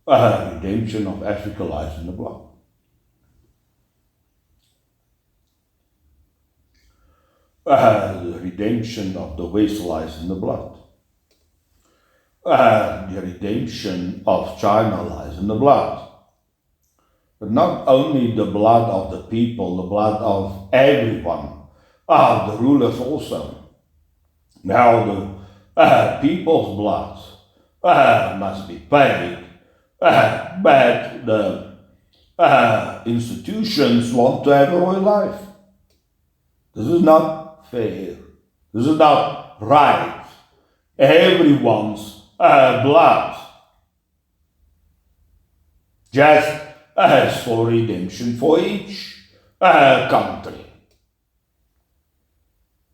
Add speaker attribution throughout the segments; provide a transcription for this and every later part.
Speaker 1: redemption of Africa lies in the blood. The redemption of the West lies in the blood. The redemption of China lies in the blood. But not only the blood of the people, the blood of everyone, the rulers also. Now the people's blood must be paid, but the institutions want to have a royal life. This is not fair. This is not right. Everyone's blood just as for redemption for each country.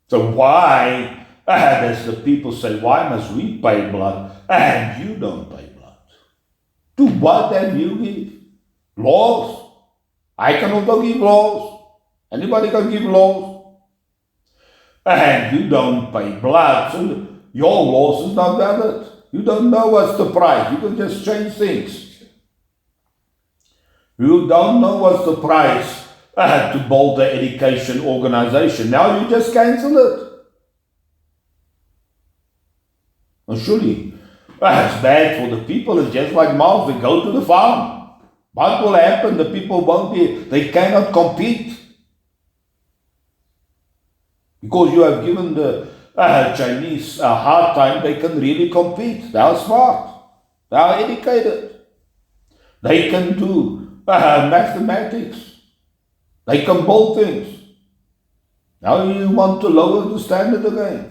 Speaker 1: So why does the people say, why must we pay blood and you don't pay blood? To what have you give? Laws? I can also give laws. Anybody can give laws. And you don't pay blood, so your laws is not valid. You don't know what's the price. You can just change things. You don't know what's the price to build the education organization. Now you just cancel it. And surely, it's bad for the people. It's just like mouths. They go to the farm. What will happen? The people won't be, they cannot compete. Because you have given the Chinese a hard time, they can really compete. They are smart. They are educated. They can do mathematics. They can build things. Now you want to lower the standard again.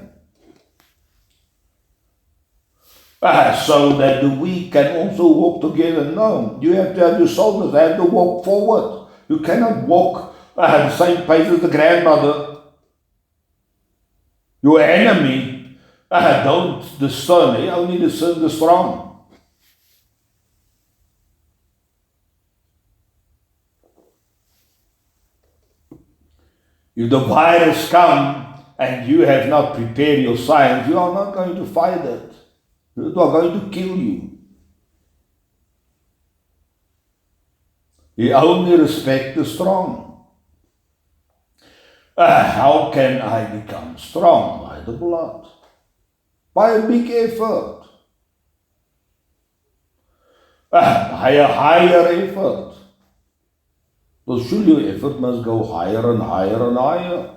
Speaker 1: So that the weak can also walk together. No, you have to have your shoulders. They have to walk forward. You cannot walk at the same pace as the grandmother. Your enemy don't discern. He only discern the strong. If the virus comes and you have not prepared your science, you are not going to fight it. It is going to kill you. He only respects the strong. How can I become strong? By the blood. By a big effort. By a higher effort. So surely your effort must go higher and higher and higher.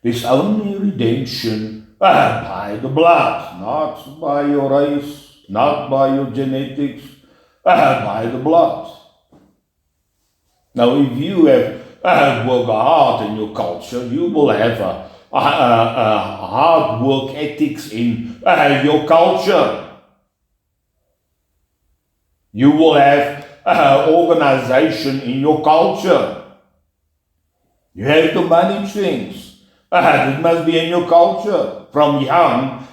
Speaker 1: There's only redemption by the blood, not by your race, not by your genetics, by the blood. Now if you have work hard in your culture, you will have a hard work ethics in your culture. You will have organization in your culture. You have to manage things. It must be in your culture. From young,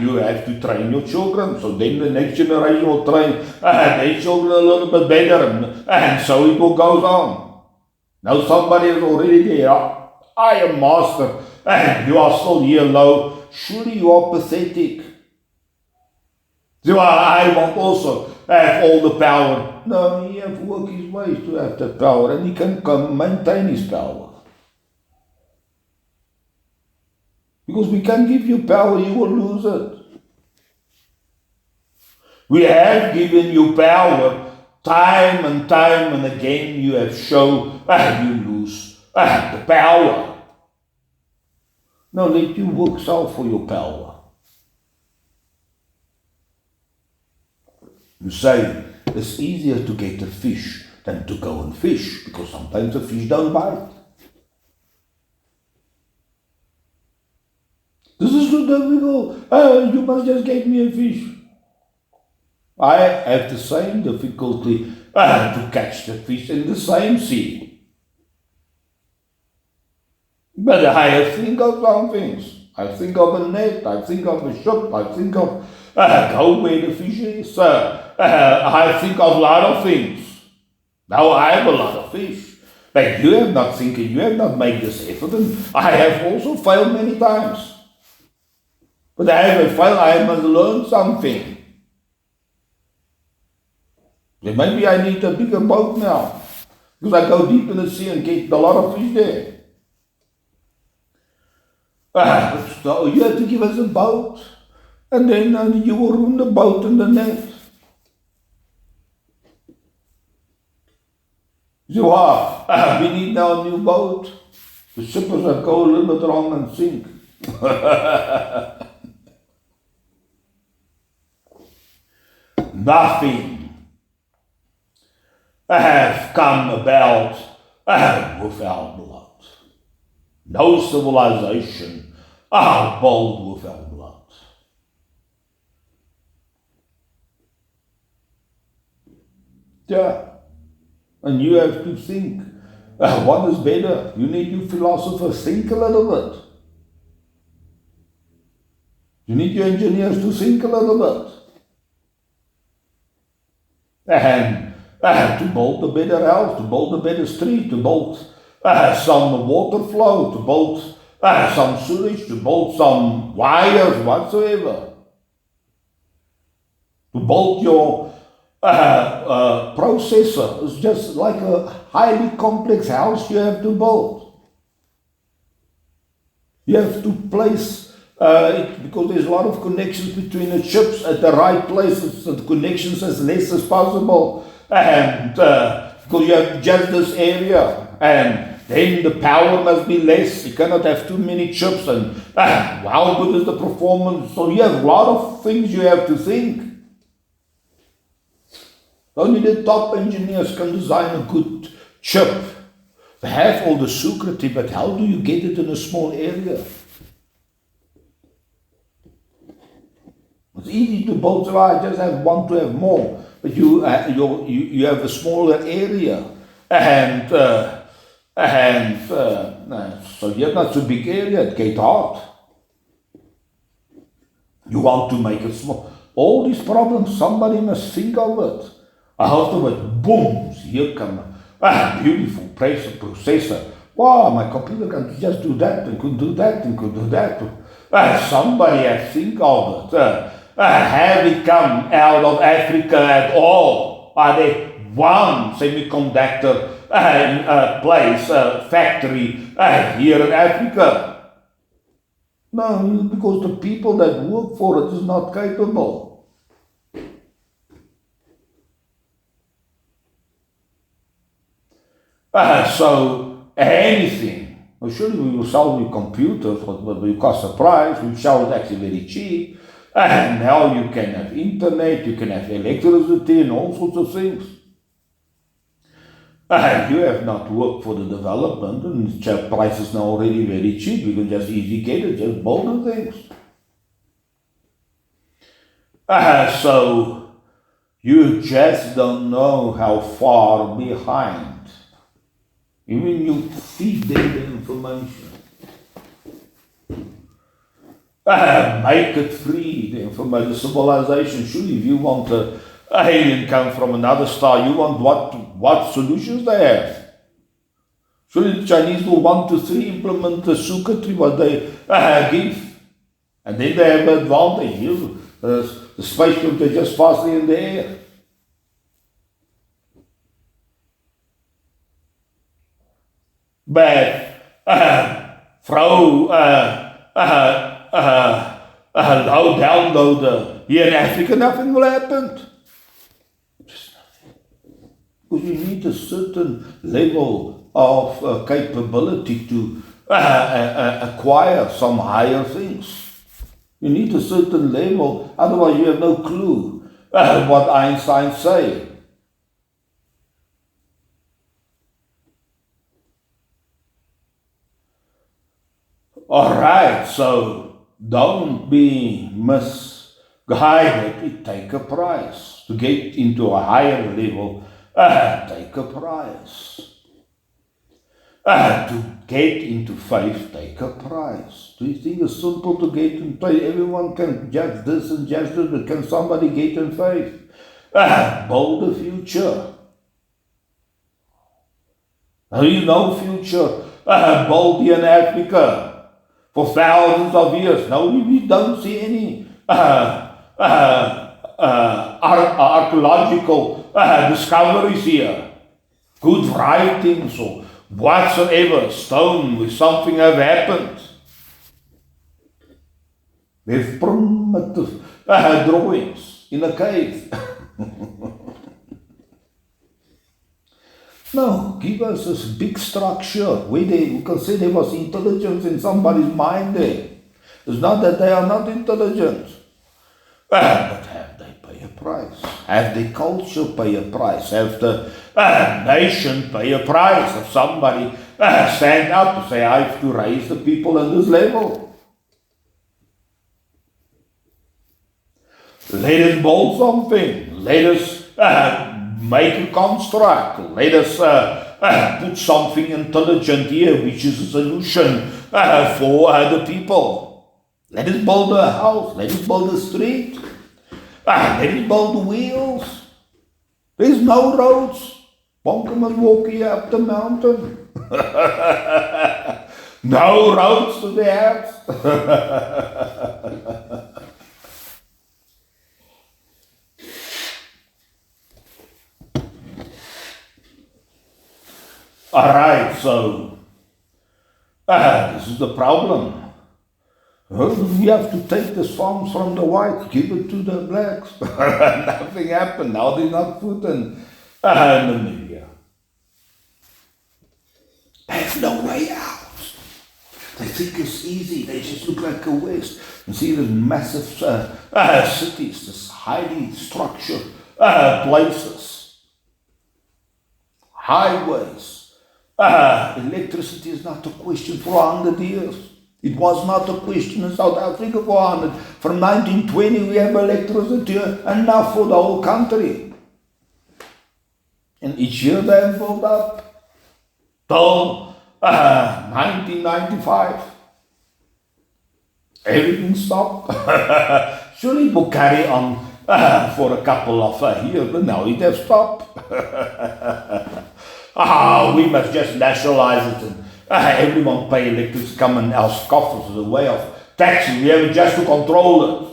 Speaker 1: you have to train your children. So then the next generation will train their children a little bit better. And so it will go on. Now somebody is already there. I am master. And you are still here low. Surely you are pathetic. So I want also have all the power. No, he has to work his ways to have that power. And he can maintain his power. Because we can't give you power, you will lose it. We have given you power. Time and again you have shown you lose the power. Now let you work out for your power. You say it's easier to get a fish than to go and fish because sometimes the fish don't bite. This is too difficult. You must just get me a fish. I have the same difficulty to catch the fish in the same sea. But I think of some things. I think of a net, I think of a ship, I think of go where the fish is. I think of a lot of things. Now I have a lot of fish. But you have not thinking, you have not made this effort. And I have also failed many times. But I have failed, I must learn something. Then maybe I need a bigger boat now, because I go deep in the sea and get a lot of fish there. So you have to give us a boat, and then you will ruin the boat and the net. So we need now a new boat. The shippers that go a little bit wrong and sink. Nothing have come about without blood. No civilization bold without blood. Yeah. And you have to think, what is better? You need your philosophers think a little bit. You need your engineers to think a little bit. And to build a better house, to build a better street, to build some water flow, to build some sewage, to build some wires whatsoever. To build your processor is just like a highly complex house you have to build. You have to place it, because there's a lot of connections between the chips at the right places, so the connections as less as possible, and because you have just this area, and then the power must be less. You cannot have too many chips, and how good is the performance? So you have a lot of things you have to think. Only the top engineers can design a good chip. They have all the secrecy, but how do you get it in a small area? It's easy to build, so I just want to have more, but you have a smaller area, and so you have not so big area. It gets hard. You want to make it small. All these problems, somebody must think of it. Afterwards, boom, here come a beautiful processor. Wow, my computer can just do that and could do that and could do that. Somebody has to think of it. Have it come out of Africa at all? Are there one semiconductor factory here in Africa? No, because the people that work for it is not capable. So anything, well, surely we will sell you computers, but will cost a price. We sell it actually very cheap. And now you can have internet, you can have electricity and all sorts of things. You have not worked for the development, and the price is now already very cheap. You can just easily get it, just build the things. So you just don't know how far behind. Even you feed them the information. Make it free, the information, civilization. Surely if you want an alien come from another star, you want what solutions they have. Surely the Chinese will 1, 2, 3 implement the circuitry what they give. And then they have an advantage. The spaceship, they're just faster in the air. But low downloader here in Africa, nothing will happen. Just nothing. Because you need a certain level of capability to acquire some higher things. You need a certain level, otherwise you have no clue what Einstein say. Alright, so don't be misguided. It take a price. To get into a higher level, take a price. To get into faith, take a price. Do you think it's simple to get in faith? Everyone can judge this and judge this, but can somebody get in faith? Build a future. There is no future built here in Africa. For thousands of years. Now we don't see any archaeological discoveries here, good writings or whatsoever, stone where something have happened. There's primitive drawings in a cave. No, give us this big structure where we can say there was intelligence in somebody's mind there. It's not that they are not intelligent. But have they pay a price? Have the culture pay a price? Have the nation pay a price? If somebody stand up and say, I have to raise the people at this level. Let us build something. Let us make a construct. Let us put something intelligent here, which is a solution for the people. Let us build a house. Let us build a street. Let us build the wheels. There's no roads. Bonke must walk here up the mountain. No roads to the house. Alright, so this is the problem. We have to take the farms from the whites, give it to the blacks. Nothing happened. Now they're not food in Namibia. They have no way out. They think it's easy. They just look like a waste. You see the massive cities, this highly structured places, highways. Electricity is not a question for 100 years. It was not a question in South Africa for 100. From 1920 we have electricity enough for the whole country. And each year they have built up till 1995. Everything stopped. Surely it will carry on for a couple of years, but now it has stopped. We must just nationalize it and everyone pay electricity, come in our coffers as a way of taxing. We have it just to control it.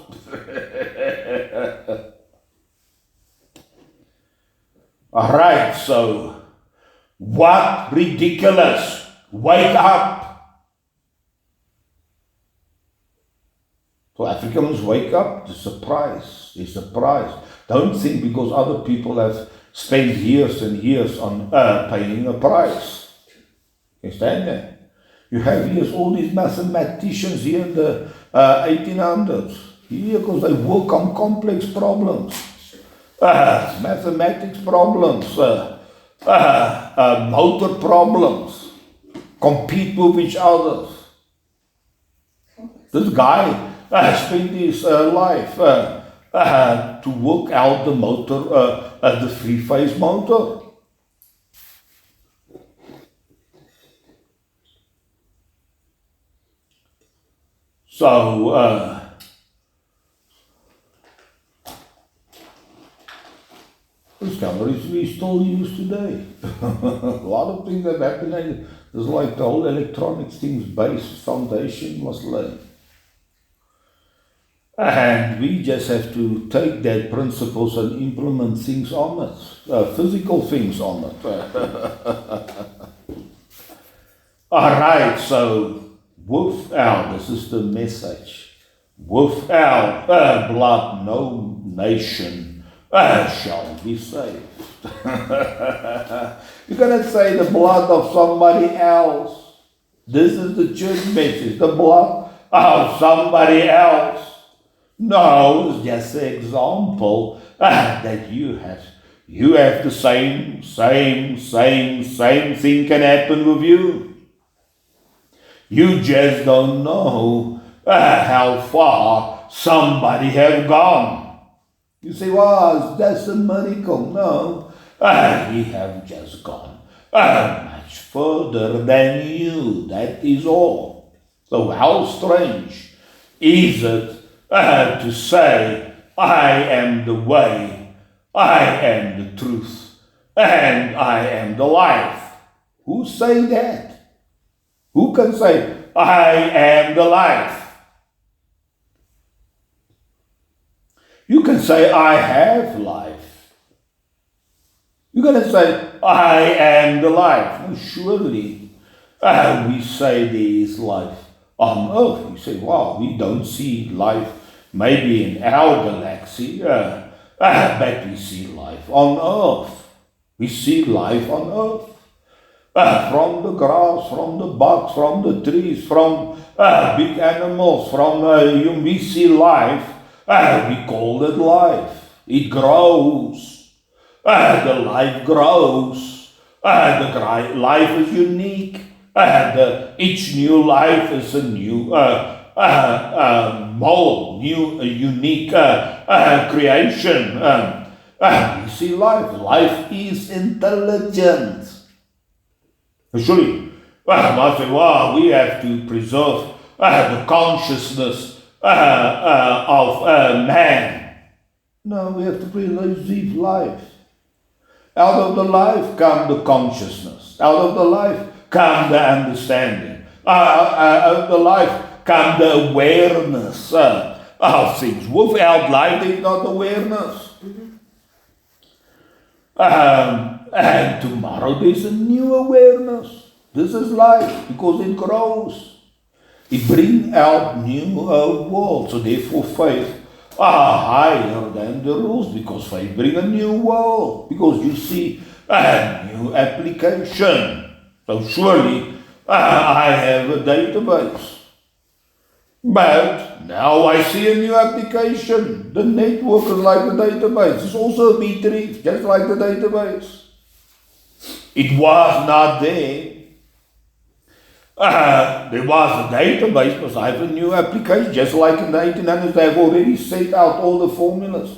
Speaker 1: Alright, so what ridiculous. Wake up. So Africans wake up. There's a price. There's a price. Don't think because other people have spent years and years on paying a price. You understand that? You have here all these mathematicians here in the 1800s. Here because they work on complex problems. Mathematics problems. Motor problems. Compete with each other. This guy spent his life to work out the motor, the three-phase motor. So, discoveries we still use today. A lot of things have happened. It's like the whole electronics thing's base foundation was laid. And we just have to take that principles and implement things on it, physical things on it. Alright, so without, this is the message, without blood no nation shall be saved. You cannot say the blood of somebody else. This is the church message, the blood of somebody else. No, it's just an example that you have the same thing can happen with you. You just don't know how far somebody have gone. You say, well, that's a miracle. No, he have just gone much further than you. That is all. So how strange is it to say, I am the way, I am the truth, and I am the life. Who say that? Who can say, I am the life? You can say, I have life. You're going to say, I am the life. Well, surely we say there is life on earth. You say, wow, we don't see life maybe in our galaxy, but we see life on earth. We see life on earth. From the grass, from the bugs, from the trees, from big animals, from we see life. We call it life. It grows. The life grows. The life is unique. Each new life is a new mold, new unique creation. We see life. Life is intelligent. Surely, I say, wow, we have to preserve the consciousness of man. No, we have to preserve life. Out of the life come the consciousness. Out of the life come the understanding. Out of the life come the awareness of things. Without life, there is not awareness. And tomorrow there's a new awareness. This is life because it grows. It brings out new world. So therefore faith are higher than the rules because faith brings a new world. Because you see a new application. So surely I have a database. But now I see a new application. The network is like the database. It's also a B-tree, just like the database. It was not there. There was a database, but I have a new application. Just like in the 1800s, they have already set out all the formulas.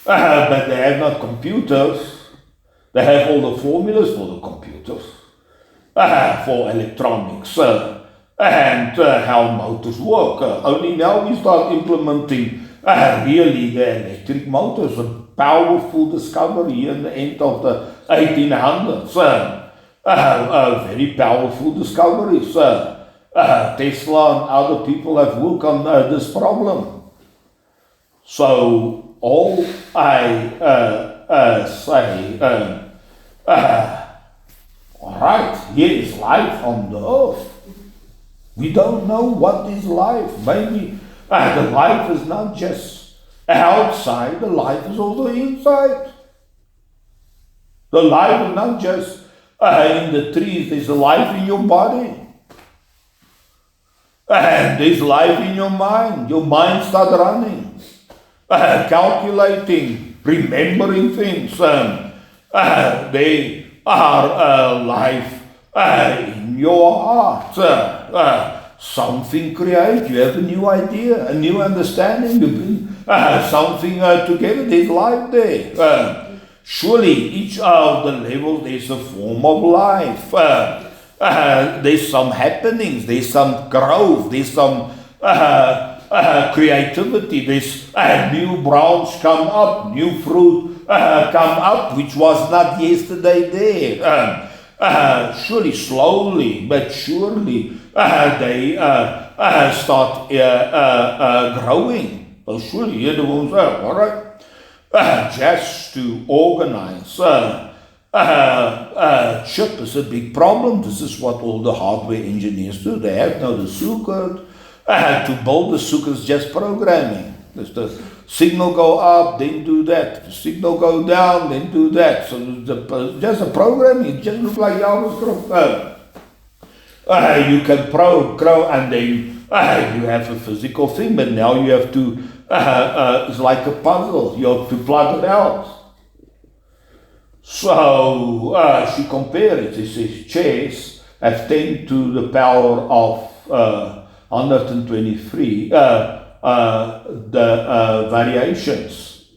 Speaker 1: But they have not computers. They have all the formulas for the computers, for electronics, and how motors work. Only now we start implementing really the electric motors, a powerful discovery in the end of the 1800s. Very powerful discoveries. Tesla and other people have worked on this problem. So all I say, all right, here is life on the earth. We don't know what is life. Maybe the life is not just outside, the life is also inside. The life is not just in the trees, there's a life in your body. And there's life in your mind. Your mind starts running, calculating, remembering things. They are life in your heart. Something creates. You have a new idea, a new understanding. You bring something together. There's life there. Surely each of the levels there's a form of life. There's some happenings. There's some growth. There's some creativity. There's new branch come up, new fruit come up, which was not yesterday there. Surely, slowly but surely, they start growing. So surely, here the woman says, all right, just to organize chip is a big problem. This is what all the hardware engineers do. They have now the circuit. To build the circuit is just programming. There's the signal go up, then do that. The signal go down, then do that. So just a programming. It just looks like JavaScript. You can grow, and then you have a physical thing, but now you have to, it's like a puzzle. You have to plug it out. So she compared it. She says chess have 10 to the power of 123 the variations.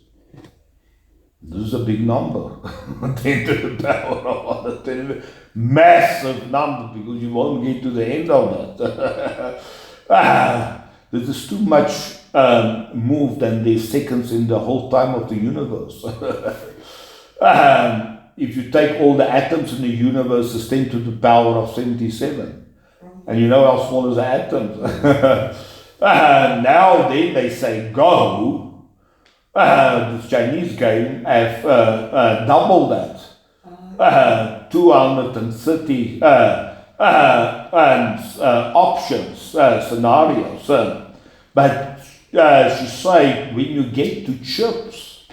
Speaker 1: This is a big number. 10 to the power of 123. Massive number, because you won't get to the end of that. This is too much moved, and there's seconds in the whole time of the universe. If you take all the atoms in the universe, it's 10 to the power of 77. And you know how small is the atoms. Now then they say go the Chinese game have double that. 230 options, scenarios. But she said, when you get to chips,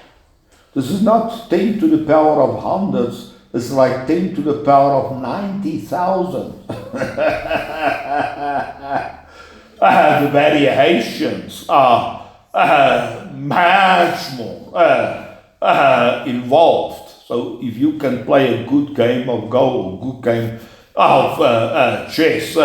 Speaker 1: this is not 10 to the power of hundreds, it's like 10 to the power of 90,000. The variations are much more involved. So if you can play a good game of Go, a good game of chess,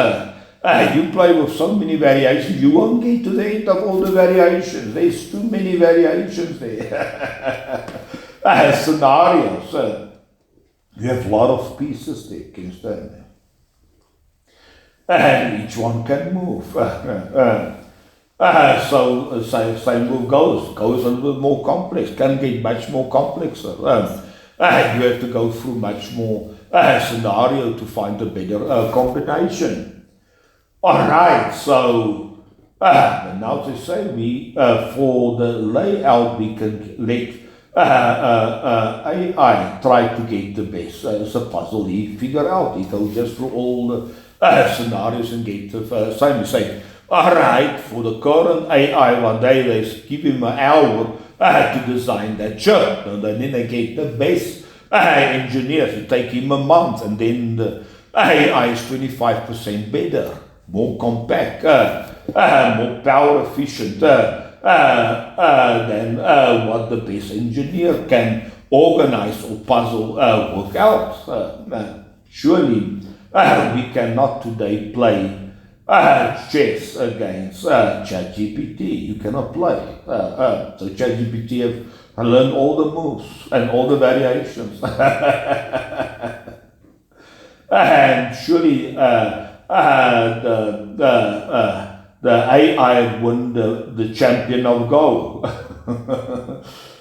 Speaker 1: you play with so many variations, you won't get to the end of all the variations. There's too many variations there. Scenarios. You have a lot of pieces there, can you stand there? And each one can move. So same with Go. Go is a little bit more complex, can get much more complex. You have to go through much more scenario to find a better combination. Alright, so now they say for the layout we can let AI try to get the best. It's a puzzle he figure out. He goes just through all the scenarios and get the same. Say, alright, for the current AI, one day they give him an hour to design that chip. And then they get the best engineers. It take him a month, and then the AI is 25% better, more compact, more power efficient than what the best engineer can organize or puzzle work out. Surely we cannot today play chess against ChatGPT. You cannot play. So ChatGPT have learned all the moves and all the variations. And surely the AI won the champion of Go.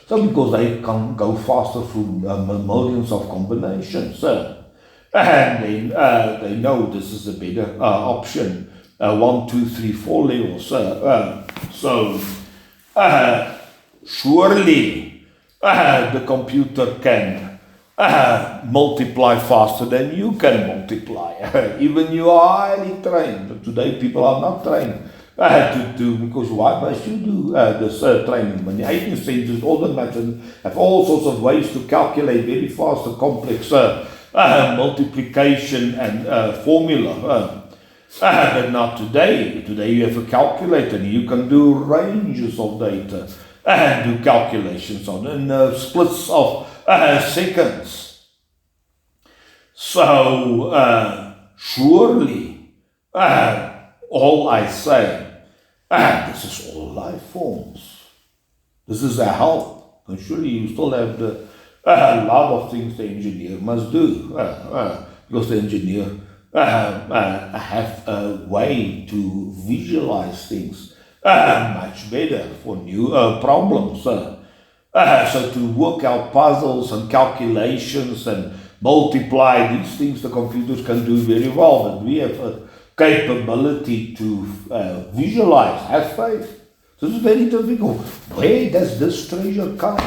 Speaker 1: So because they can go faster through millions of combinations. And then they know this is a better option. 1, 2, 3, 4 levels. So surely the computer can multiply faster than you can multiply. Even you are highly trained. But today people are not trained to do, because why must you do this training? When the 18th century, all the maths have all sorts of ways to calculate very fast and complex multiplication and formula. But not today. Today you have a calculator and you can do ranges of data and do calculations on in splits of seconds. So surely all I say, this is all life forms. This is a help. And surely you still have a lot of things the engineer must do, because the engineer have a way to visualize things much better for new problems. So to work out puzzles and calculations and multiply these things, the computers can do very well. But we have a capability to visualize, have faith. This is very difficult. Where does this treasure come?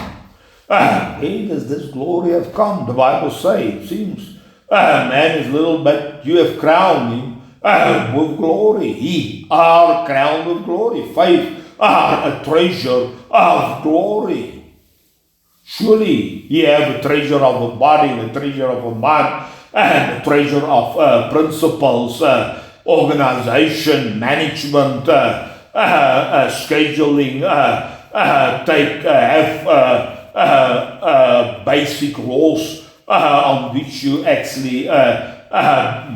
Speaker 1: Where does this glory have come? The Bible says, it seems, man is little, but you have crowned him with glory. He are crowned with glory. Faith are a treasure of glory. Surely ye have a treasure of a body, and a treasure of a mind, and a treasure of principles, organization, management, scheduling, have basic rules on which you actually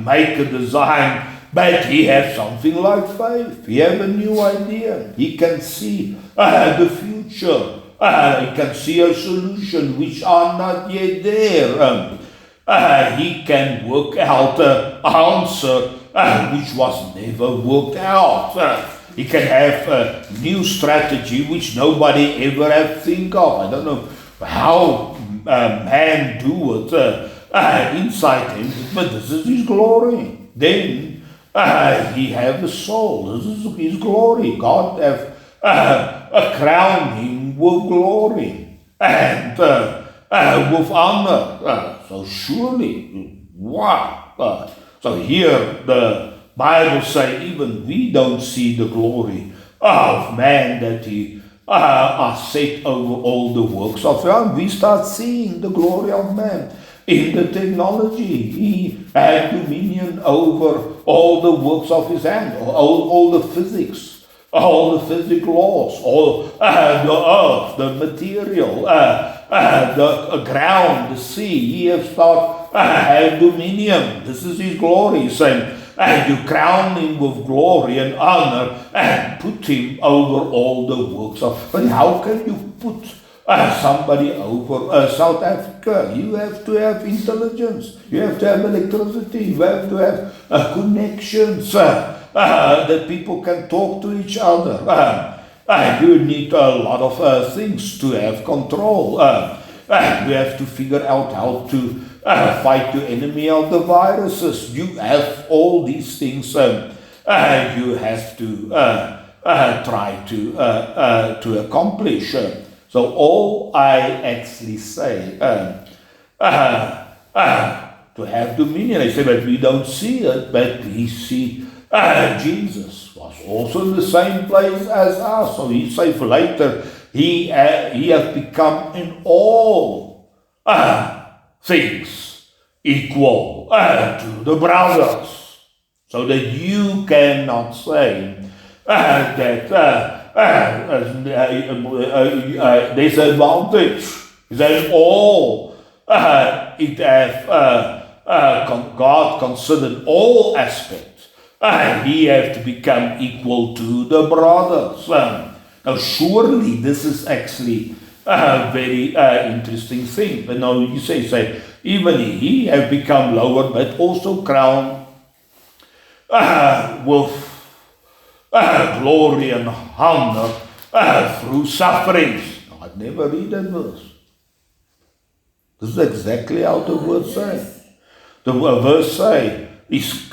Speaker 1: make a design. But he has something like faith. He has a new idea. He can see the future. He can see a solution which are not yet there. He can work out an answer which was never worked out. He can have a new strategy which nobody ever have think of. I don't know how man do it inside him, but this is his glory. Then he have a soul. This is his glory. God have crowned him him with glory and with honor. So surely, wow. So here the Bible say even we don't see the glory of man that he are set over all the works of God. We start seeing the glory of man in the technology. He had dominion over all the works of his hand, all the physics, all the physical laws, all the earth, the material, the ground, the sea. He has had dominion. This is his glory, saying, and you crown him with glory and honor and put him over all the works of. But how can you put somebody over South Africa? You have to have intelligence. You have to have electricity. You have to have connections that people can talk to each other. You need a lot of things to have control. You have to figure out how to fight the enemy of the viruses. You have all these things. You have to try to accomplish. So all I actually say to have dominion. I say, but we don't see it, but we see Jesus was also in the same place as us. So he says later, he has become in all things equal to the brothers, so that you cannot say that there's advantage. That all it have God considered all aspects. He have to become equal to the brothers. Now surely this is actually a very interesting thing. But now you say, even he have become lower, but also crowned with glory and honor through sufferings. Now, I've never read that verse. This is exactly how the words say. The verse say is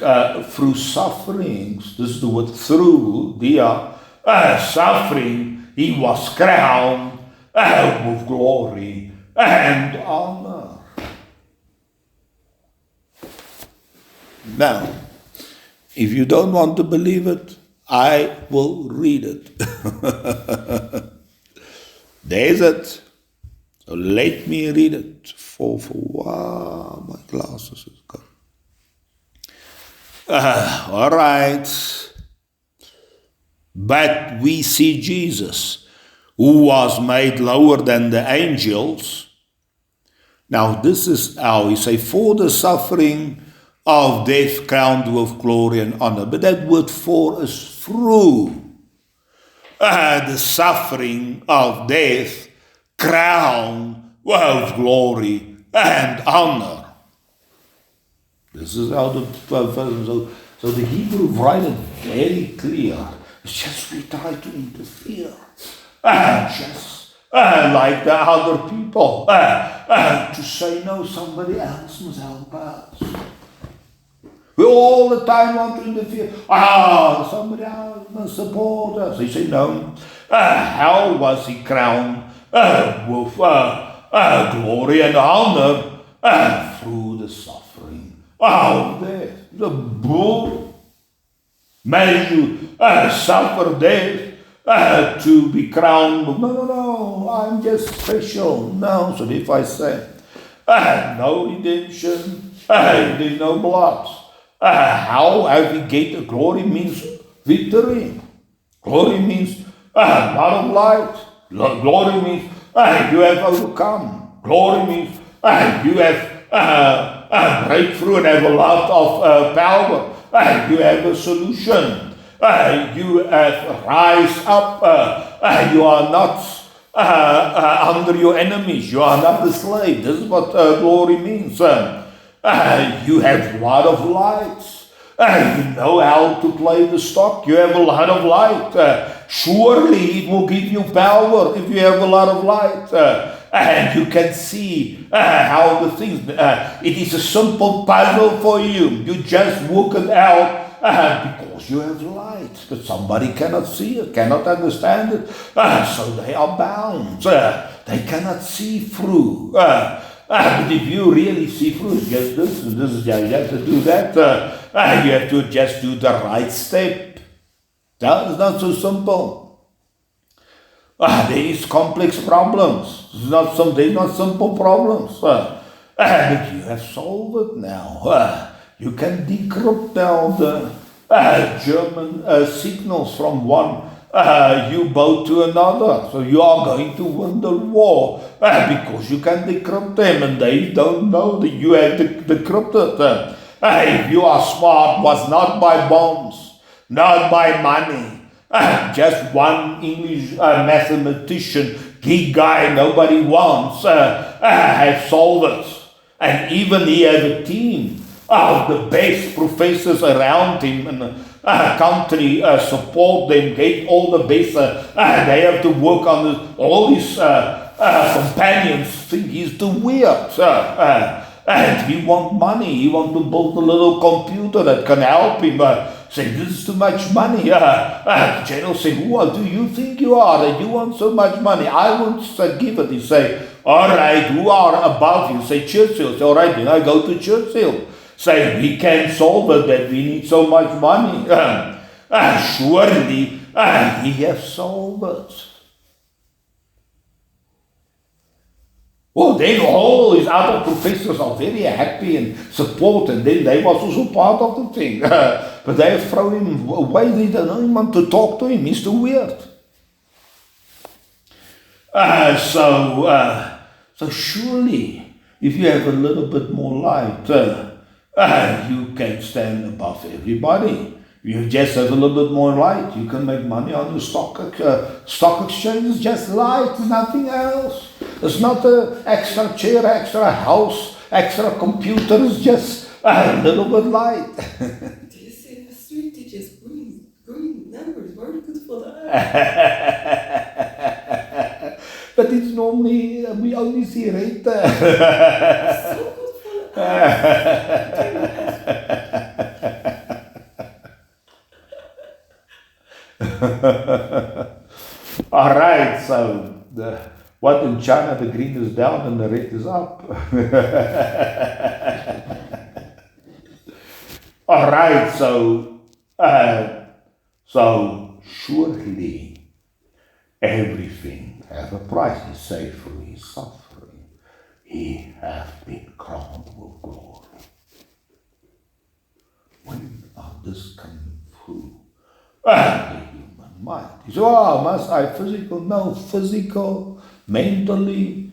Speaker 1: through sufferings. This is the word through. Suffering. He was crowned with glory and honor. Now, if you don't want to believe it, I will read it. There's it. So let me read it. Wow, my glasses is gone. All right. But we see Jesus, who was made lower than the angels. Now this is how he say, for the suffering of death crowned with glory and honor. But that word for is through the suffering of death crowned with glory and honor. This is how the so the Hebrew write it very clear. It's just we try to interfere. Just like the other people. To say, no, somebody else must help us. We all the time want to interfere. Somebody else must support us. They say, no. How was he crowned with glory and honor through the suffering of death? The bull made you suffer death to be crowned with, no, I'm just special. No, so if I say, no redemption, there's no blood. How have we gained? Glory means victory. Glory means lot of light. Glory means you have overcome. Glory means you have breakthrough and have a lot of power. You have a solution. You have rise up. You are not under your enemies. You are not a slave. This is what glory means. You have a lot of lights. You know how to play the stock. You have a lot of light. Surely it will give you power if you have a lot of light. And you can see how the things, it is a simple puzzle for you. You just work it out because you have light, but somebody cannot see it, cannot understand it, so they are bound. They cannot see through. But if you really see through, it's just this, and this is how you have to do that. You have to just do the right step. That is not so simple. There is complex problems. They're not simple problems. But you have solved it now. You can decrypt now the German signals from one U-boat to another. So you are going to win the war because you can decrypt them and they don't know that you have decrypted them. If you are smart, was not by bombs, not by money. Just one English mathematician, geek guy nobody wants, have solved it. And even he has a team of the best professors around him in the country, support them, get all the best. They have to work on this. All his companions think he's too weird. And he wants money. He wants to build a little computer that can help him. Say, this is too much money. The general said, who do you think you are that you want so much money? I won't give it. He say, all right, who are above you? Say, Churchill. Say, all right, then I go to Churchill. Say, we can solve it, that we need so much money. Surely, he has solved it. Well, then all his other professors are very happy and support, and then they was also part of the thing. But they have thrown him away. They don't want to talk to him. He's too weird. So surely, if you have a little bit more light, you can stand above everybody. You just have a little bit more light. You can make money on the stock exchange. It's just light, nothing else. It's not an extra chair, extra house, extra computer. It's just a little bit light.
Speaker 2: Do you see the street teachers? Green numbers, very good for that.
Speaker 1: But it's normally, we only see red.
Speaker 2: So good for that.
Speaker 1: All right, so what in China, the green is down and the red is up. All right, so surely everything has a price. He saved through his suffering. He has been crowned with glory. When are this coming through? The human mind. You say, must I physical? No, physical, mentally,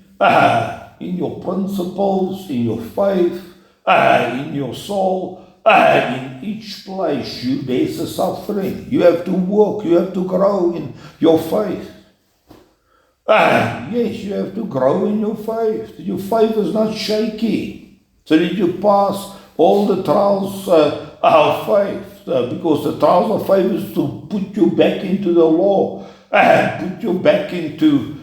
Speaker 1: in your principles, in your faith, in your soul, in each place there's a suffering. You have to work, you have to grow in your faith. Yes, you have to grow in your faith. Your faith is not shaky. So that you pass all the trials of faith. Because the trials of faith is to put you back into the law, put you back into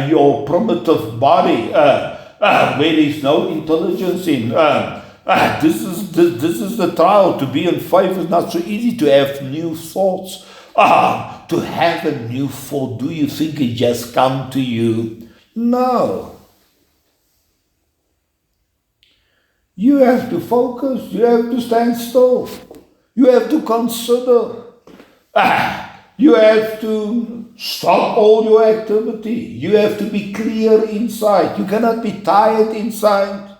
Speaker 1: your primitive body, where there is no intelligence in. This is the trial. To be in faith is not so easy. To have new thoughts, to have a new thought. Do you think it just come to you? No. You have to focus. You have to stand still. You have to consider. You have to stop all your activity. You have to be clear inside. You cannot be tired inside.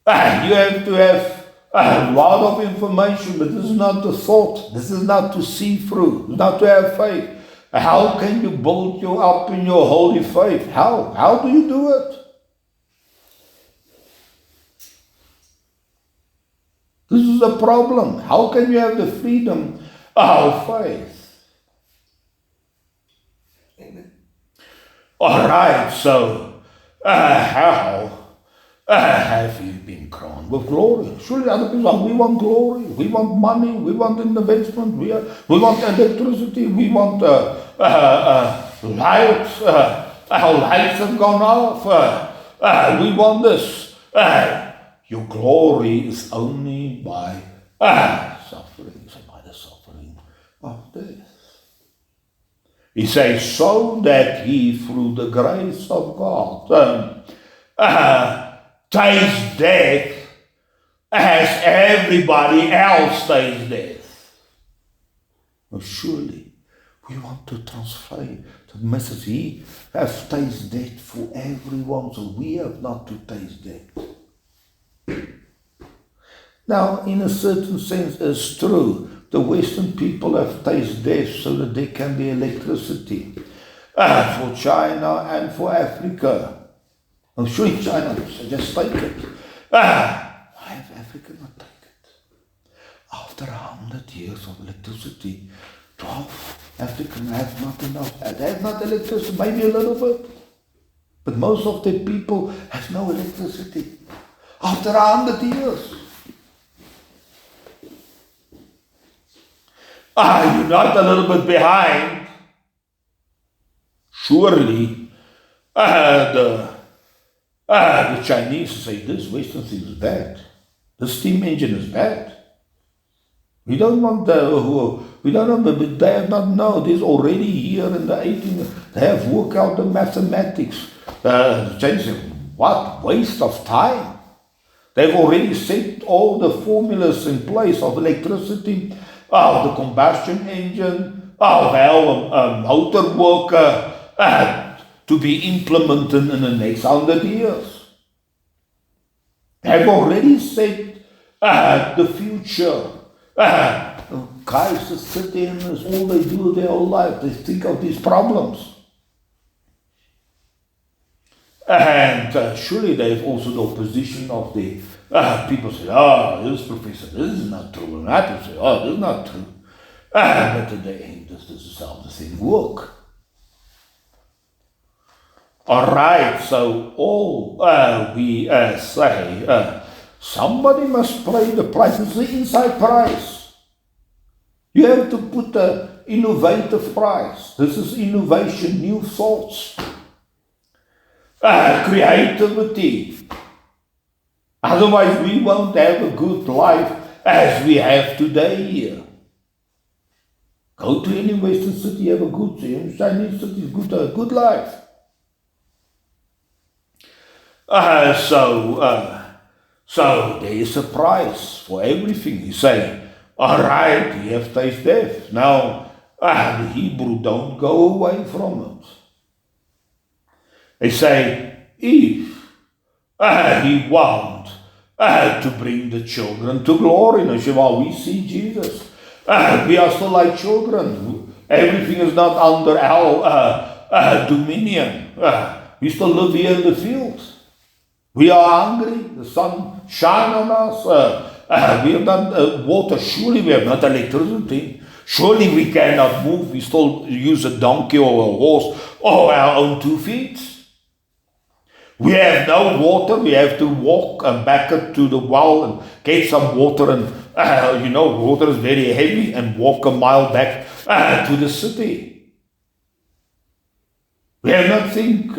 Speaker 1: You have to have a lot of information, but this is not the thought. This is not to see through. Not to have faith. How can you build you up in your holy faith? How do you do it? This is the problem. How can you have the freedom of faith?
Speaker 2: Amen.
Speaker 1: All right, so how have you been crowned with glory? Surely other people, we want glory, we want money, we want investment, we want electricity, we want lights. Our lights have gone off. We want this. your glory is only by suffering, so by the suffering of death. He says, so that he, through the grace of God, tastes death as everybody else tastes death. Well, surely we want to translate the message. He has tasted death for everyone, so we have not to taste death. Now, in a certain sense, it's true. The Western people have tasted death so that there can be electricity for China and for Africa. I'm sure China just take it. Why have Africa not taken it? After 100 years of electricity, 12 Africans have not enough. They have not electricity, maybe a little bit. But most of the people have no electricity. After 100 years. You're not a little bit behind. Surely, the Chinese say this Western thing is bad. The steam engine is bad. We don't want we don't know, but they have not known. There's already here in the 18th, they have worked out the mathematics. The Chinese say, what waste of time. They've already set all the formulas in place of electricity, of the combustion engine, of how a motor worker to be implemented in the next 100 years. They've already set the future. Guys that sit there and that's all they do their whole life. They think of these problems. And surely there's also the opposition of the people say, this professor, this is not true. And that will say, this is not true. But at the end, this is how the thing work. Alright, so all we say, somebody must pay the price. It's the inside price. You have to put an innovative price. This is innovation, new thoughts, creativity. Otherwise, we won't have a good life as we have today here. Go to any Western city, have a good Chinese city, good life. So there is a price for everything. You say, all right, you have tasted death. Now, the Hebrew don't go away from it. They say, if he want to bring the children to glory. And I say, well, we see Jesus. We are still like children. Everything is not under our dominion. We still live here in the fields. We are hungry. The sun shines on us. We have not water. Surely we have not electricity. Surely we cannot move. We still use a donkey or a horse or our own 2 feet. We have no water. We have to walk back to the well and get some water. And water is very heavy, and walk a mile back to the city. We have nothing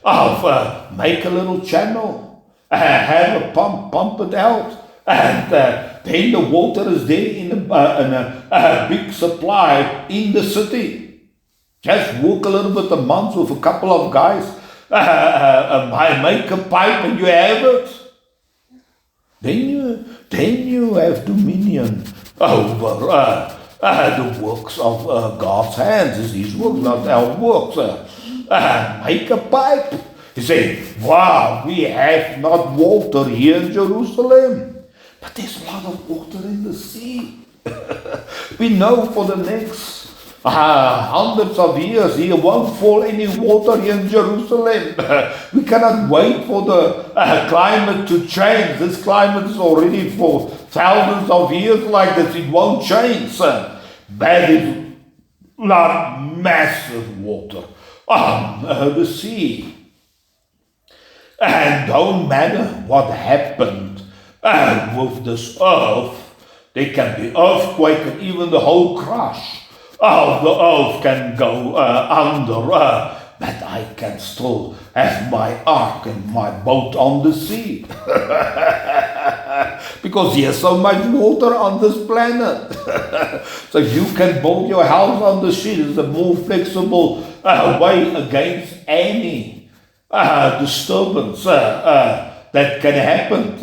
Speaker 1: of make a little channel, have a pump it out, and then the water is there in a big supply in the city. Just walk a little bit a month with a couple of guys, make a pipe, and you have it. Then you have dominion over the works of God's hands. It's His works, not our works. Make a pipe. You say, wow, we have not water here in Jerusalem. But there's a lot of water in the sea. We know for the next hundreds of years here won't fall any water here in Jerusalem. We cannot wait for the climate to change. This climate is already for thousands of years like this. It won't change. That is not massive water on the sea. And don't matter what happened with this earth, there can be earthquake, and even the whole crush of the earth can go under. but I can still have my ark and my boat on the sea. Because there's so much water on this planet. So you can build your house on the sea. It's a more flexible way against any disturbance that can happen.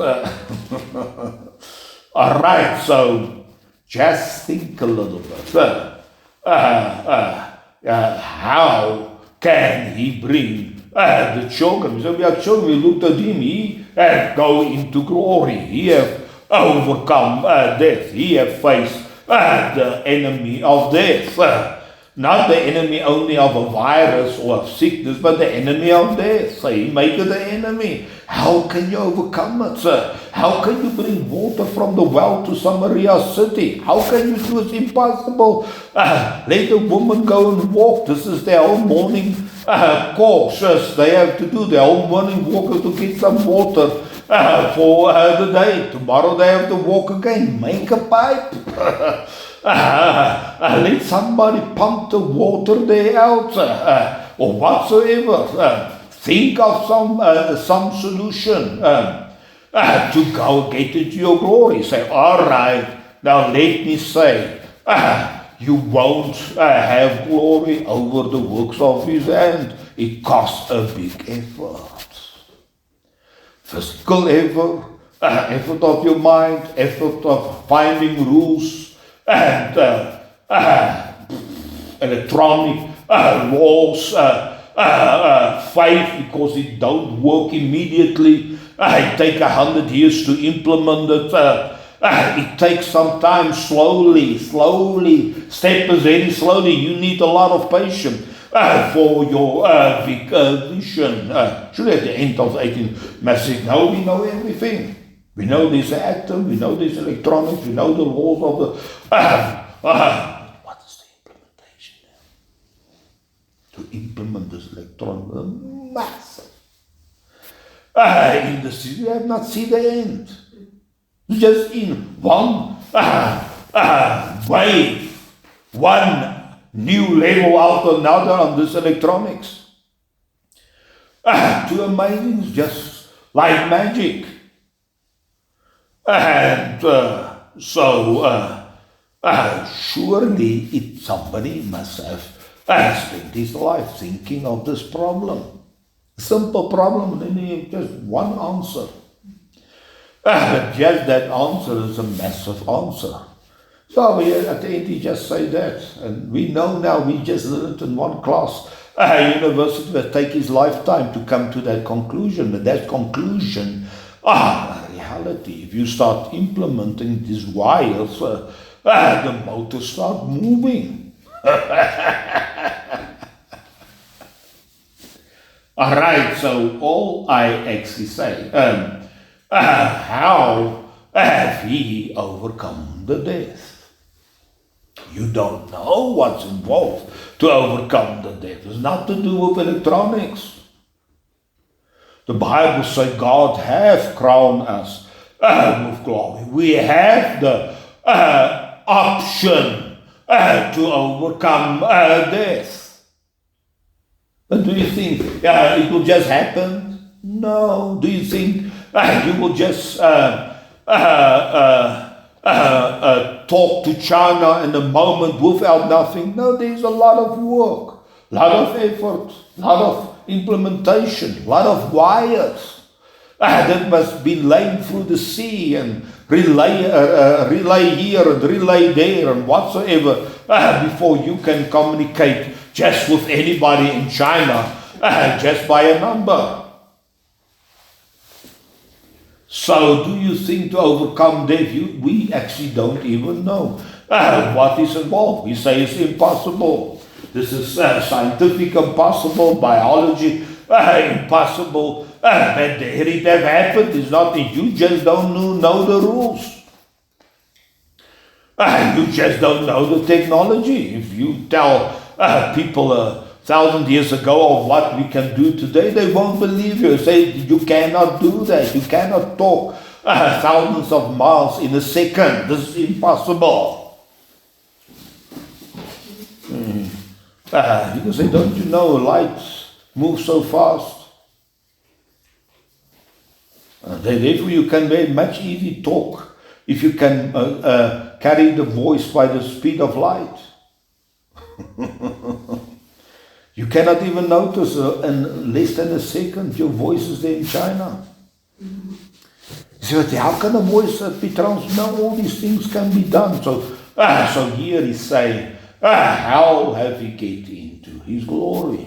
Speaker 1: All right, so just think a little bit. How can he bring the children? So we have children, we looked at him, he had go into glory, he have overcome death, he have faced the enemy of death. Not the enemy only of a virus or of sickness, but the enemy of death. So he made it the enemy. How can you overcome it, sir? How can you bring water from the well to Samaria city? How can you do it? It's impossible. Let a woman go and walk. This is their whole morning course. Yes, they have to do their whole morning walk to get some water for the day. Tomorrow they have to walk again. Make a pipe. Let somebody pump the water there out, or whatsoever. Think of some solution to go get into your glory. Say, all right, now let me say, you won't have glory over the works of his hand. It costs a big effort. Physical effort, effort of your mind, effort of finding rules, and electronic laws, faith, because it don't work immediately. It takes 100 years to implement it. It takes some time, slowly, step very slowly. You need a lot of patience for your vision. Surely at the end of the 18th message, now we know everything. We know there's an atom, we know there's electronics, we know the laws of the... what is the implementation now? To implement this electron, massive. In the city, we have not seen the end. Just in one wave, one new level after another on this electronics. Too amazing, just like magic. And surely somebody must have spent his life thinking of this problem. Simple problem, and then just one answer. But just that answer is a massive answer. So at the end he just say that. And we know now, we just learned in one class, university will take his lifetime to come to that conclusion. But that conclusion, reality, if you start implementing these wires, the motors start moving. All right, so all I actually say, how have he overcome the death? You don't know what's involved to overcome the death. It's not to do with electronics. The Bible says God has crowned us with glory. We have the option to overcome death. But do you think it will just happen? No. Do you think you will just talk to China in a moment without nothing? No, there's a lot of work, a lot of effort, a lot of implementation, a lot of wires that must be laid through the sea and relay here and relay there and whatsoever before you can communicate just with anybody in China just by a number. So do you think to overcome death? We actually don't even know what is involved. We say it's impossible. This is scientific impossible, biology impossible. But there it have happened. It's nothing. You just don't know the rules. You just don't know the technology. If you tell people 1,000 years ago of what we can do today, they won't believe you. Say you cannot do that. You cannot talk thousands of miles in a second. This is impossible. You can say, don't you know lights move so fast? Therefore you can very much easy talk if you can carry the voice by the speed of light. You cannot even notice in less than a second your voice is there in China. You say, but how can a voice be transmitted? No, all these things can be done. So here he's saying, how have we get into his glory?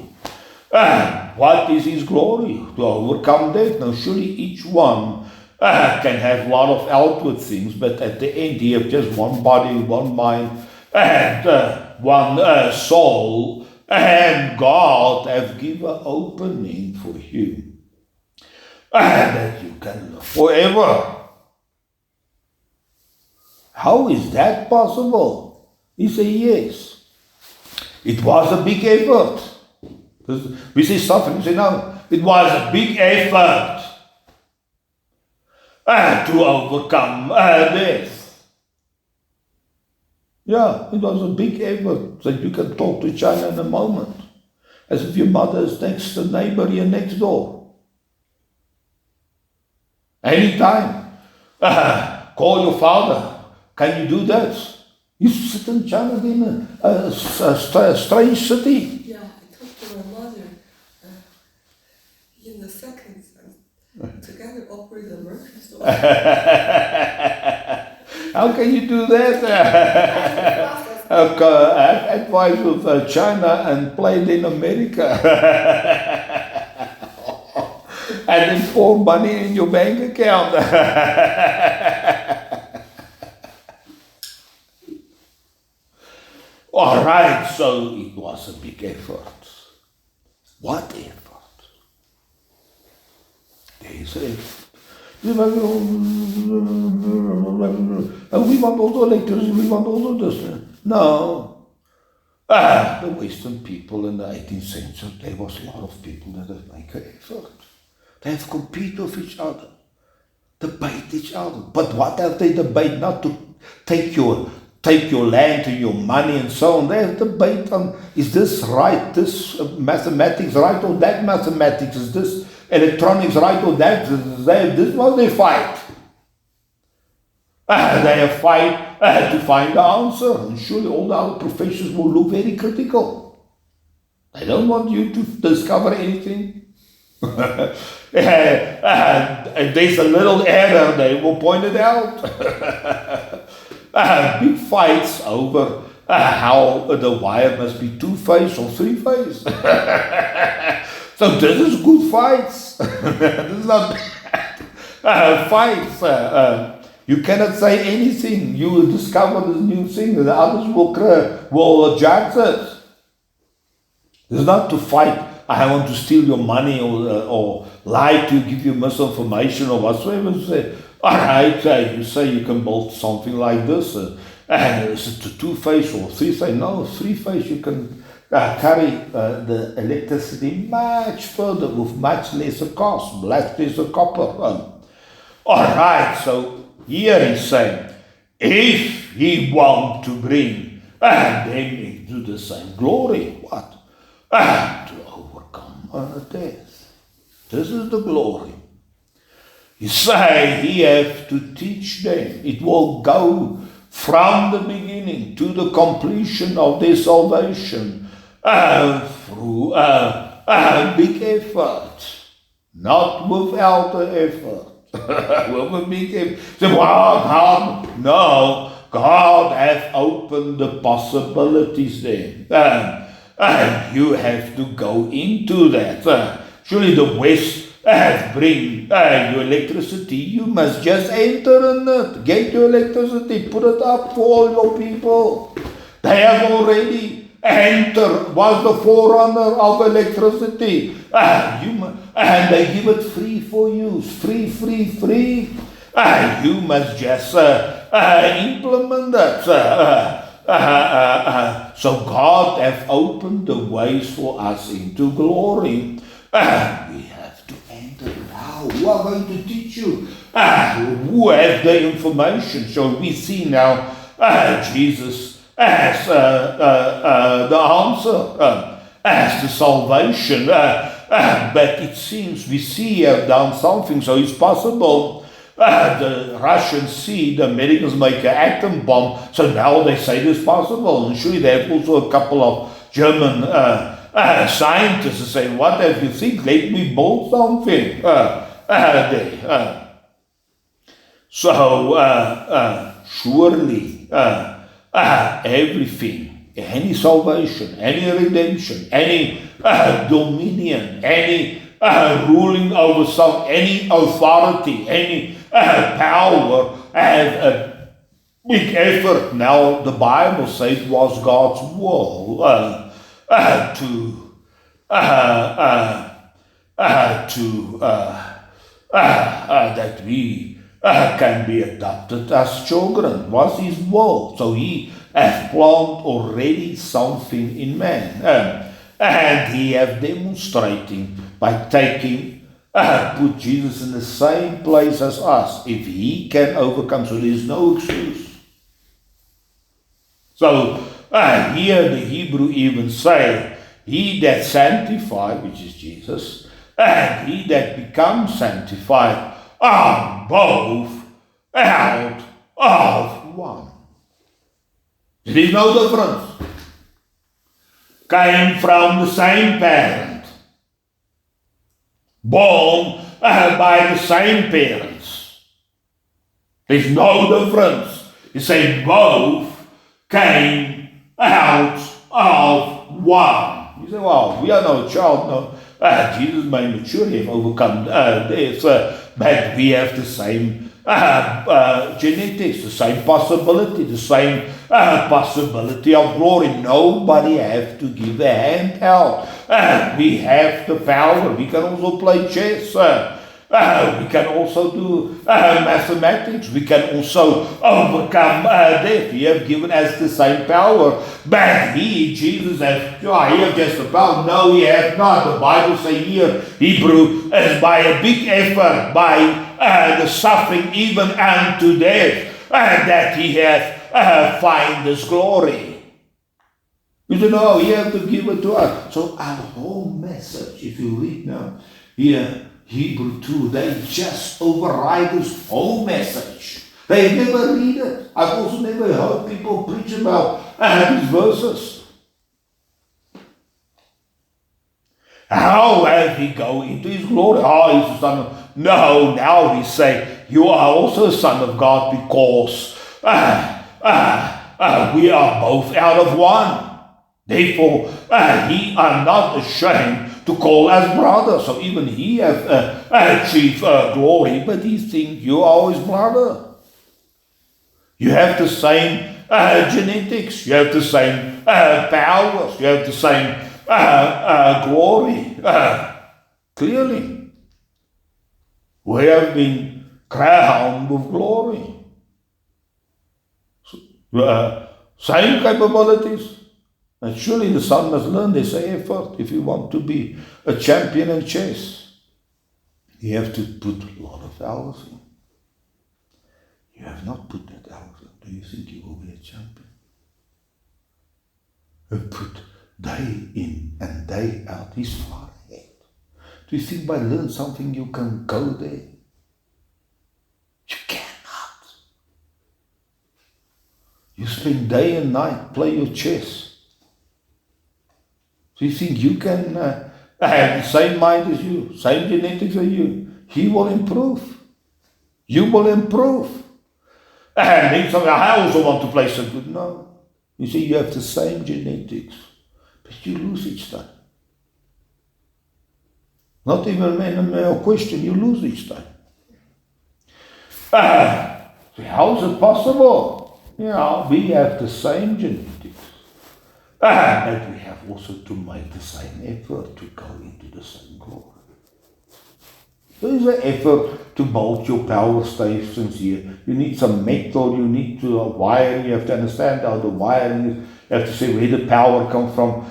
Speaker 1: What is his glory? To overcome death. Now surely each one can have a lot of outward things, but at the end you have just one body, one mind, and one soul, and God have given opening for you, that you can live forever. How is that possible? He said, yes. It was a big effort. We say suffering, we say no. It was a big effort to overcome death. Yeah, it was a big effort that you can talk to China in a moment. As if your mother is next to the neighbor here next door. Anytime. Call your father. Can you do that? You sit in China in a strange city.
Speaker 2: Yeah, I talked to my mother in the seconds and together operate the American store.
Speaker 1: How can you do that? Have advice with China and played in America. And then pour money in your bank account. All right, so it was a big effort. What effort? There is an effort. We want also electricity, we want also this. No. The Western people in the 18th century, there was a lot of people that have made an effort. They have competed with each other, debate each other. But what have they debate? Not to take your land and your money and so on. They have debate on, is this right, this mathematics right, or that mathematics, is this electronics right, or that, this was their fight. They have fight to find the answer, and surely all the other professions will look very critical. They don't want you to discover anything. If there's a little error, they will point it out. Big fights over how the wire must be 2-phase or 3-phase. So this is good fights. This is not bad fights. You cannot say anything. You will discover this new thing, and the others will judge it. It's not to fight. I want to steal your money or lie to you, give you misinformation or whatsoever. All right, you say you can build something like this, and is it 2-phase or 3-phase? No, 3-phase you can carry the electricity much further with much lesser cost, much lesser copper. All right, so here he's saying, if he want to bring them into the same glory, what? To overcome death. This is the glory. He say he have to teach them. It will go from the beginning to the completion of their salvation through a big effort, not without the effort. With a big effort. So, well, God, no, God has opened the possibilities there. And you have to go into that. Surely the West bring your electricity. You must just enter in it. Get your electricity. Put it up for all your people. They have already entered. Was the forerunner of electricity. And they give it free for you. Free. You must just implement that. So God have opened the ways for us into glory. We have to enter now. Who are going to teach you? Who have the information? So we see now Jesus as the answer, as the salvation. But it seems we see have done something, so it's possible. The Russians see the Americans make an atom bomb, so now they say this is possible. And surely they have also a couple of German scientists who say, what have you think? Let me build something there. So surely everything, any salvation, any redemption, any dominion, any ruling over some, any authority, any power, have a big effort. Now the Bible says it was God's will that we can be adopted as children. Was His will. So He has planned already something in man. And He has demonstrating by taking, put Jesus in the same place as us. If He can overcome, so there is no excuse. So here the Hebrew even say, He that sanctified, which is Jesus, and He that becomes sanctified are both out of one. There is no difference. Came from the same parent, born by the same parents. There's no difference. You say both came out of one. You say, well, we are no child, no. Jesus may mature, He have overcome death, but we have the same genetics, the same possibility, the same possibility of glory. Nobody have to give a hand out. We have the power. We can also play chess. We can also do mathematics. We can also overcome death. He have given us the same power. But He, Jesus, has, He have just the power. No, He has not. The Bible says here, Hebrew, is by a big effort, by the suffering even unto death, that He hath find His glory. You don't know, He have to give it to us. So our whole message, if you read now, here, Hebrew 2, they just override this whole message. They never read it. I've also never heard people preach about these verses. How have He go into His glory? Oh, He's the Son of... No, now we say, you are also a son of God because we are both out of one. Therefore, He are not ashamed to call us brothers. So even He have achieved glory, but He think you are His brother. You have the same genetics. You have the same powers. You have the same glory. Clearly. We have been crowned with glory. Same capabilities. And surely the son must learn this effort if you want to be a champion in chess. You have to put a lot of hours in. You have not put that hours in. Do you think you will be a champion? You put day in and day out. He's far ahead. Do you think by learning something you can go there? You cannot. You spend day and night play your chess. So you think you can have the same mind as you, same genetics as you. He will improve. You will improve. And then somebody, I also want to play so good. No. You see, you have the same genetics, but you lose each time. Not even a question, you lose each time. So how is it possible? Yeah, we have the same genetics. But we have also to make the same effort to go into the same glory. There is an effort to build your power stations here. You need some metal, you need to wiring, you have to understand how the wiring is, you have to say where the power comes from,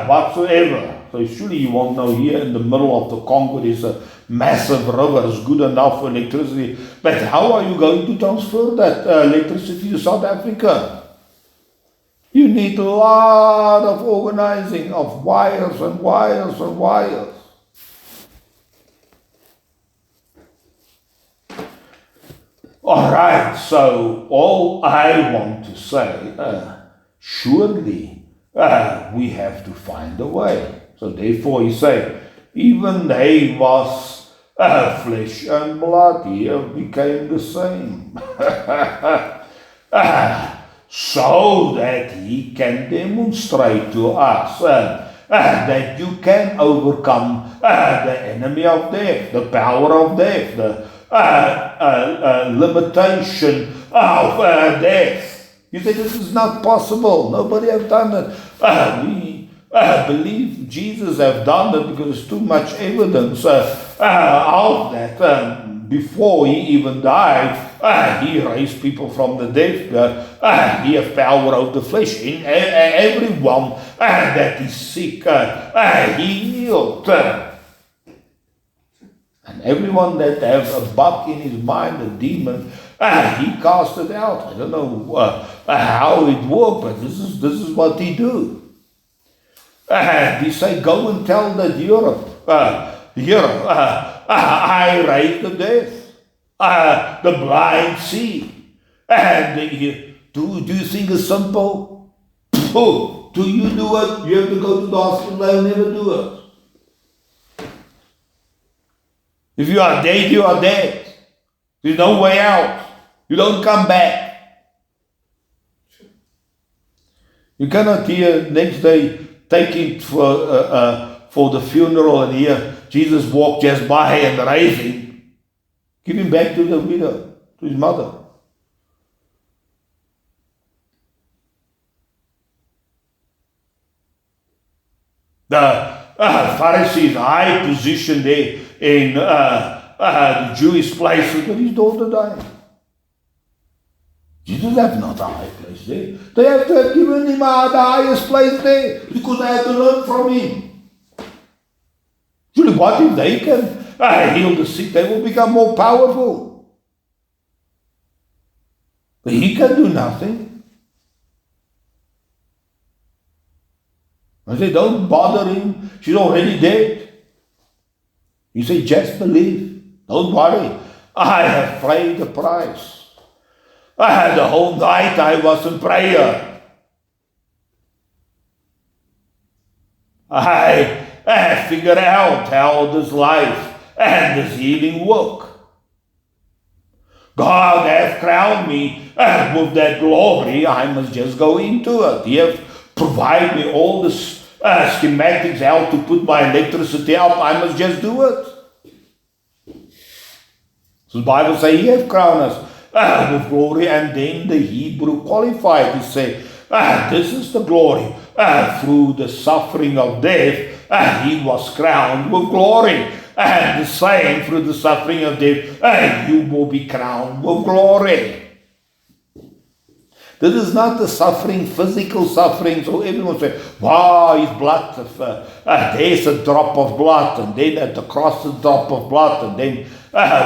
Speaker 1: whatsoever. So surely you won't know here in the middle of the Congo there's a massive river, it's good enough for electricity. But how are you going to transfer that electricity to South Africa? You need a lot of organizing of wires and wires and wires. All right, so all I want to say, surely we have to find a way. So therefore he said, even they was flesh and blood, here became the same. So that he can demonstrate to us that you can overcome the enemy of death, the power of death, the limitation of death. You say this is not possible. Nobody have done it. We believe Jesus have done it because there's too much evidence of that. Before he even died, he raised people from the dead. He has power over the flesh. In everyone that is sick, he healed. And everyone that has a bug in his mind, a demon, he cast it out. I don't know how it worked, but this is what he do. He say, go and tell that Europe, I raised the deaf, the blind see. And do you think it's simple? Do you do it? You have to go to the hospital, they'll never do it. If you are dead, you are dead. There's no way out. You don't come back. You cannot hear next day take it for the funeral and hear Jesus walk just by and raise him. Give him back to the widow, to his mother. The Pharisees' high position there in the Jewish places, but his daughter died. Jesus have not a high place there. They have to have given him the highest place there because they had to learn from him. Surely what if they can heal the sick? They will become more powerful. But he can do nothing. I say, don't bother him. She's already dead. You say, just believe. Don't worry. I have paid the price. The whole night I was in prayer. I figured out how this life and this healing work. God has crowned me with that glory. I must just go into it. He has provided me all the schematics, how to put my electricity up. I must just do it. So the Bible says He has crowned us with glory, and then the Hebrew qualified to say, this is the glory. Through the suffering of death, He was crowned with glory. And the same, through the suffering of death, you will be crowned with glory. This is not the suffering, physical suffering. So everyone say, wow, his blood, there's a drop of blood, and then at the cross a drop of blood, and then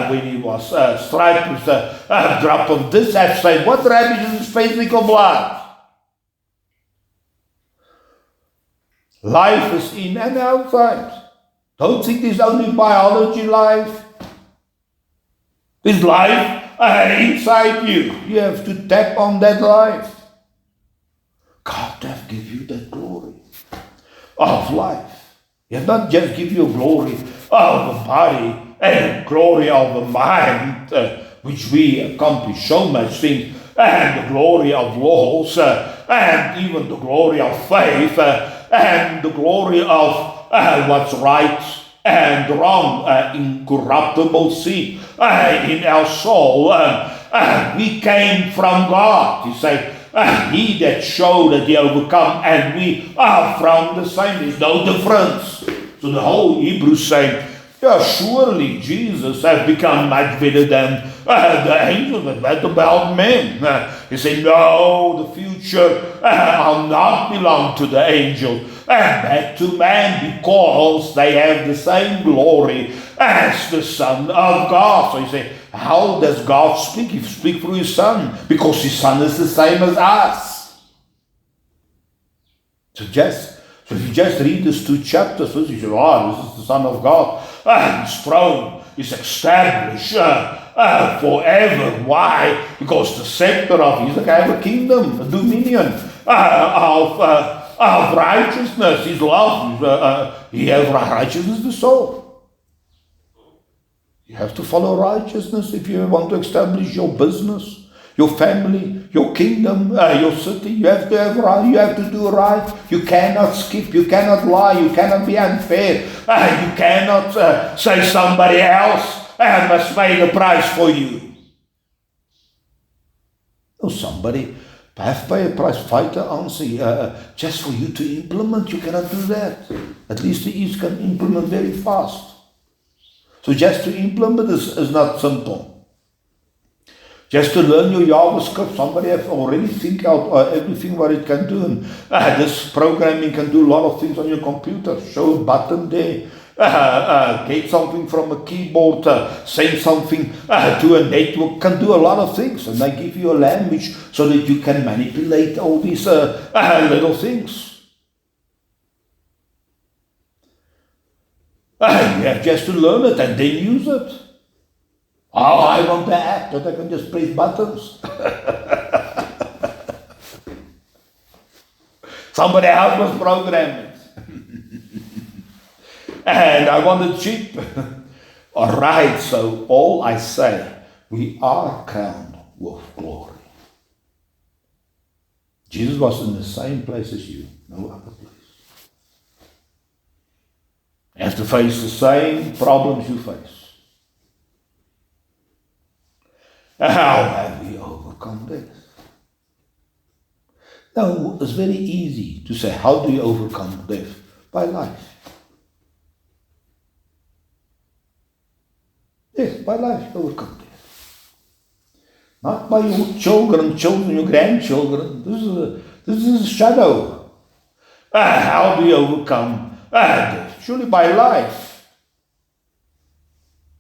Speaker 1: when he was striped with a drop of this, I've said, what rubbish is physical blood? Life is in and outside. Don't think there's only biology life. There's life inside you. You have to tap on that life. God has given you that glory of life. He has not just give you glory of the body and glory of the mind, which we accomplish so much things, and the glory of laws, and even the glory of faith, and the glory of what's right and wrong, incorruptible seed in our soul. We came from God. He said, He that showed that He overcome, and we are from the same. There's no difference. So the whole Hebrews say, yeah, surely Jesus has become much better than the angels, but what about men? He said, no, the future will not belong to the angels, but to man, because they have the same glory as the Son of God. So he said, how does God speak? He speaks through His Son, because His Son is the same as us. So if you just read these 2 chapters, first you say, this is the Son of God. His throne is established forever. Why? Because the scepter of His have a kingdom, a dominion of righteousness, His love. He has righteousness to soul. You have to follow righteousness if you want to establish your business, your family, your kingdom, your city. You have to have right. You have to do right. You cannot skip. You cannot lie. You cannot be unfair. You cannot say somebody else must pay the price for you. Oh, somebody have to pay a price. Fight the answer just for you to implement. You cannot do that. At least the East can implement very fast. So just to implement is not simple. Just to learn your JavaScript, somebody has already think out everything what it can do. And this programming can do a lot of things on your computer. Show a button there. Get something from a keyboard. Send something to a network. Can do a lot of things. And they give you a language so that you can manipulate all these little things. You have just to learn it and then use it. Oh, I want the app that I can just press buttons. Somebody else must program it. And I want it cheap. All right, so all I say, we are crowned with glory. Jesus was in the same place as you, no other place. You have to face the same problems you face. How have we overcome this? Now, it's very easy to say, how do you overcome death? By life. Yes, by life, overcome death. Not by your children, your grandchildren. This is a shadow. How do you overcome death? Surely by life.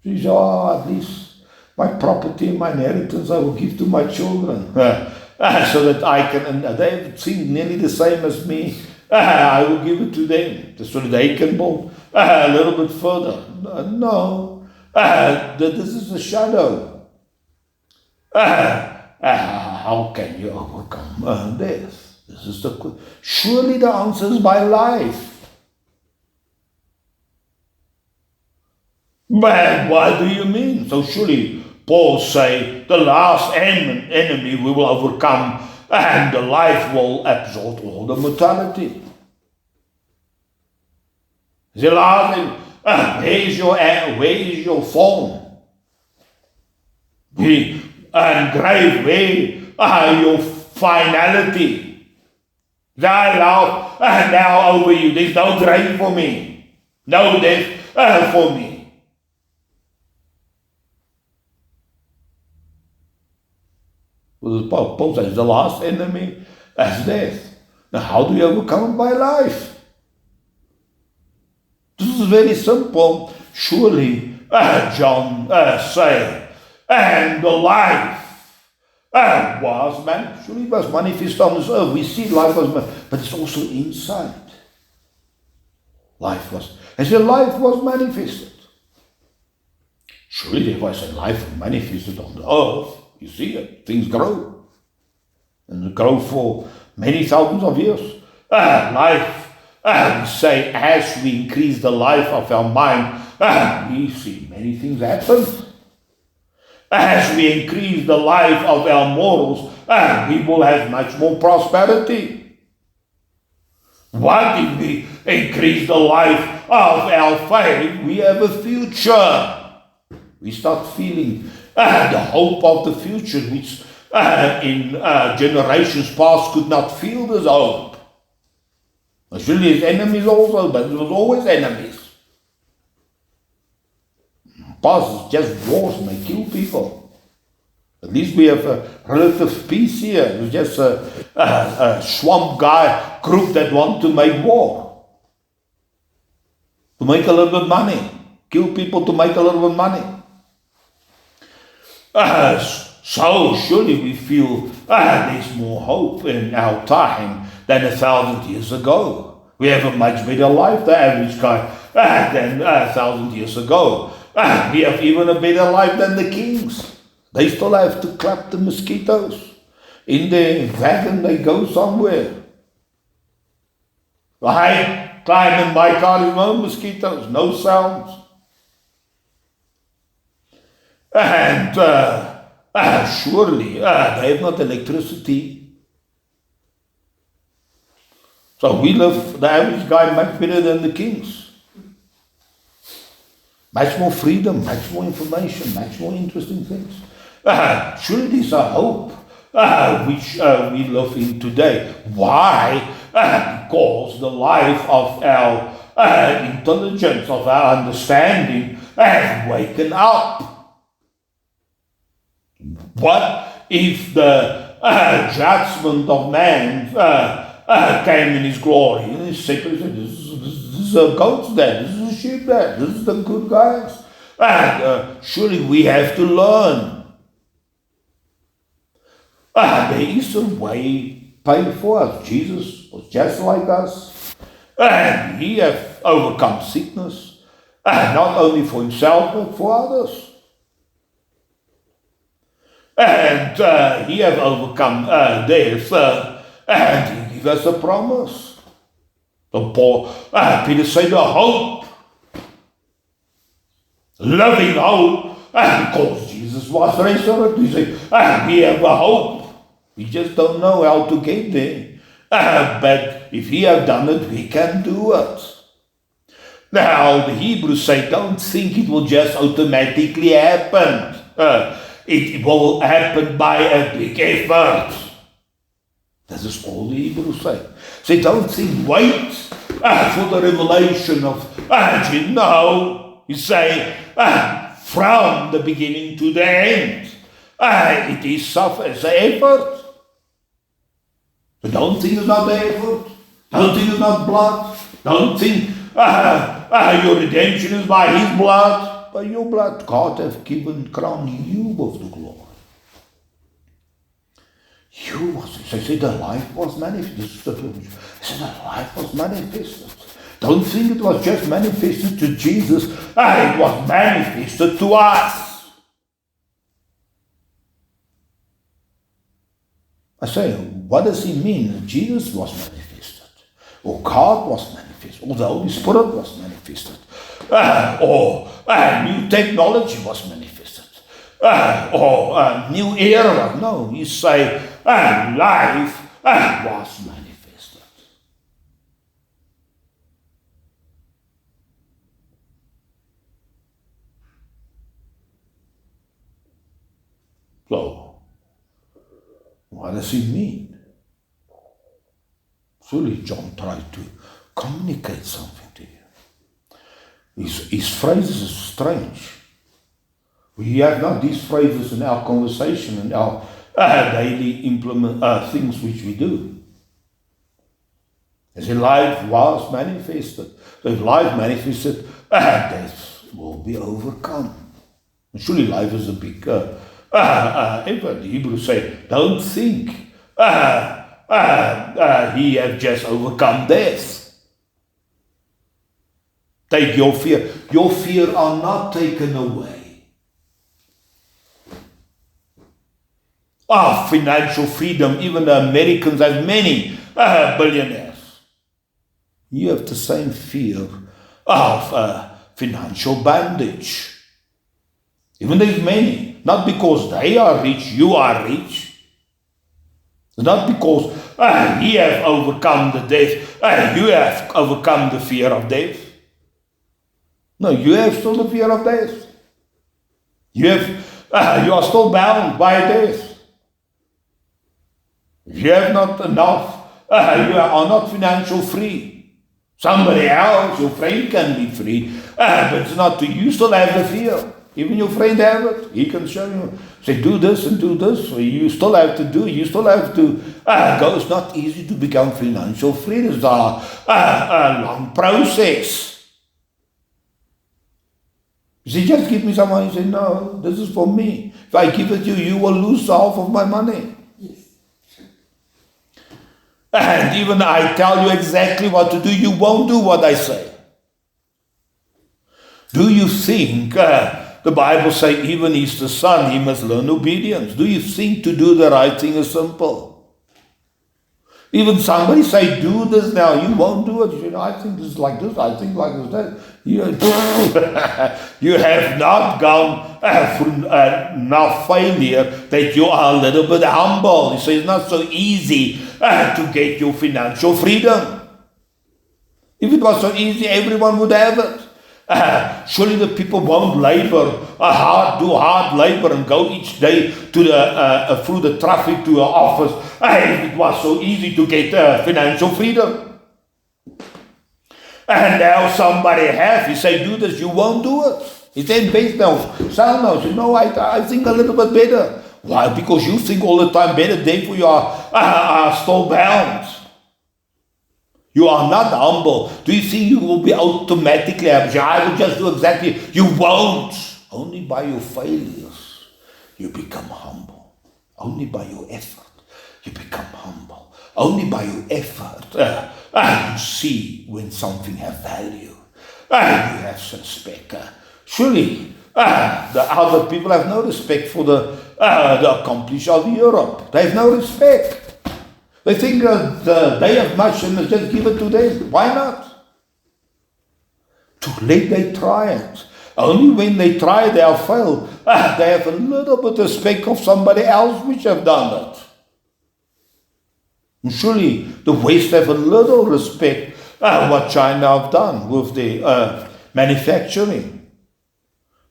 Speaker 1: You say, at least my property, my inheritance, I will give to my children, so that I can, and they seem nearly the same as me. I will give it to them, so that they can build a little bit further. No, this is a shadow. How can you overcome death? This is surely the answer is by life. But what do you mean? So surely Paul say the last enemy we will overcome, and the life will absorb all the mortality. The last thing, where is your form? And grave, where are your finality? Thy love now over you. There's no grave for me, no death for me. Paul says the last enemy is death. Now, how do you overcome it? By life. This is very simple. Surely, John said, and the life was manifest on this earth. We see life was manifest, but it's also inside. Life was manifested. Surely there was a life manifested on the earth. You see it, things grow. And they grow for many thousands of years. Life, we say, as we increase the life of our mind, we see many things happen. As we increase the life of our morals, we will have much more prosperity. What if we increase the life of our faith? We have a future. We start feeling the hope of the future, which in generations past could not feel this hope. Surely his enemies also, but there was always enemies. Past is just wars, and they kill people. At least we have a relative peace here. It's just a swamp guy group that want to make war. To make a little bit of money. Kill people to make a little bit of money. So surely we feel there's more hope in our time than 1,000 years ago. We have a much better life, the average guy, than 1,000 years ago. We have even a better life than the kings. They still have to clap the mosquitoes. In their wagon, they go somewhere. I climb in my car, no mosquitoes, no sounds. And surely they have not electricity. So we live, the average guy, much better than the kings. Much more freedom, much more information, much more interesting things. Surely there's a hope which we live in today. Why? Because the life of our intelligence, of our understanding has waken up. What if the judgment of man came in his glory? And he said, this is a goat's dad, this is a sheep dad, this is the good guys. And surely we have to learn. There is a way paid for us. Jesus was just like us. And he has overcome sickness, not only for himself, but for others. And he has overcome death, and he gave us a promise. So Peter said, the hope, living hope, because Jesus was resurrected. He said, we have a hope. We just don't know how to get there. But if he has done it, we can do it. Now, the Hebrews say, don't think it will just automatically happen. It will happen by a big effort. This is all the Hebrews say. Say, don't think, wait for the revelation of, no. You say, from the beginning to the end, it is suffer as an effort. But don't think it's not the effort. Don't think it's not blood. Don't think your redemption is by his blood. By your blood, God has crowned you with the glory. They said the life was manifested. They said the life was manifested. Don't think it was just manifested to Jesus. It was manifested to us. I say, what does he mean? Jesus was manifested, or God was manifested, or the Holy Spirit was manifested, or new technology was manifested, or new era. No, you say life was manifested. So, what does it mean? Surely John tried to communicate something to you. His phrases are strange. We have not these phrases in our conversation and our daily things which we do. As in life was manifested. So if life manifested, death will be overcome. And surely life is a big effort. The Hebrews say, don't think he has just overcome death. Take your fear. Your fear are not taken away. Financial freedom. Even the Americans have many billionaires. You have the same fear of financial bondage. Even there's many. Not because they are rich, you are rich. Not because he has overcome the death, you have overcome the fear of death. No, you have still the fear of death. You are still bound by death. If you have not enough, you are not financial free. Somebody else, your friend, can be free, but it's not to you. Still have the fear. Even your friend have it. He can show you. Say, do this and do this. So you still have to do. You still have to go. It's not easy to become financial free. It's a long process. You say, just give me some money. You say, no, this is for me. If I give it to you, you will lose half of my money.
Speaker 2: Yes. Sure.
Speaker 1: And even I tell you exactly what to do, you won't do what I say. Do you think, the Bible says, even he's the son, he must learn obedience. Do you think to do the right thing is simple? Even somebody say, do this now, you won't do it. You know, I think this is like this, I think like this. You have not gone through enough failure that you are a little bit humble. You say it's not so easy to get your financial freedom. If it was so easy, everyone would have it. Surely the people won't labor, do hard labor and go each day to through the traffic to an office. If it was so easy to get financial freedom. And now somebody has, you say, do this, you won't do it. He said, base now, sound now. You know, I think a little bit better. Why? Because you think all the time better, therefore you are still bound. You are not humble. Do you think you will be automatically happy? I will just do exactly. You won't. Only by your failures, you become humble. Only by your effort, you become humble. Only by your effort, you see when something has value. You have respect. Surely, the other people have no respect for the accomplished of Europe. They have no respect. They think they have much and just give it to them. Why not? Too late they try it. Only when they try they'll fail. They have a little bit of respect of somebody else which have done it. And surely the West have a little respect what China have done with the manufacturing.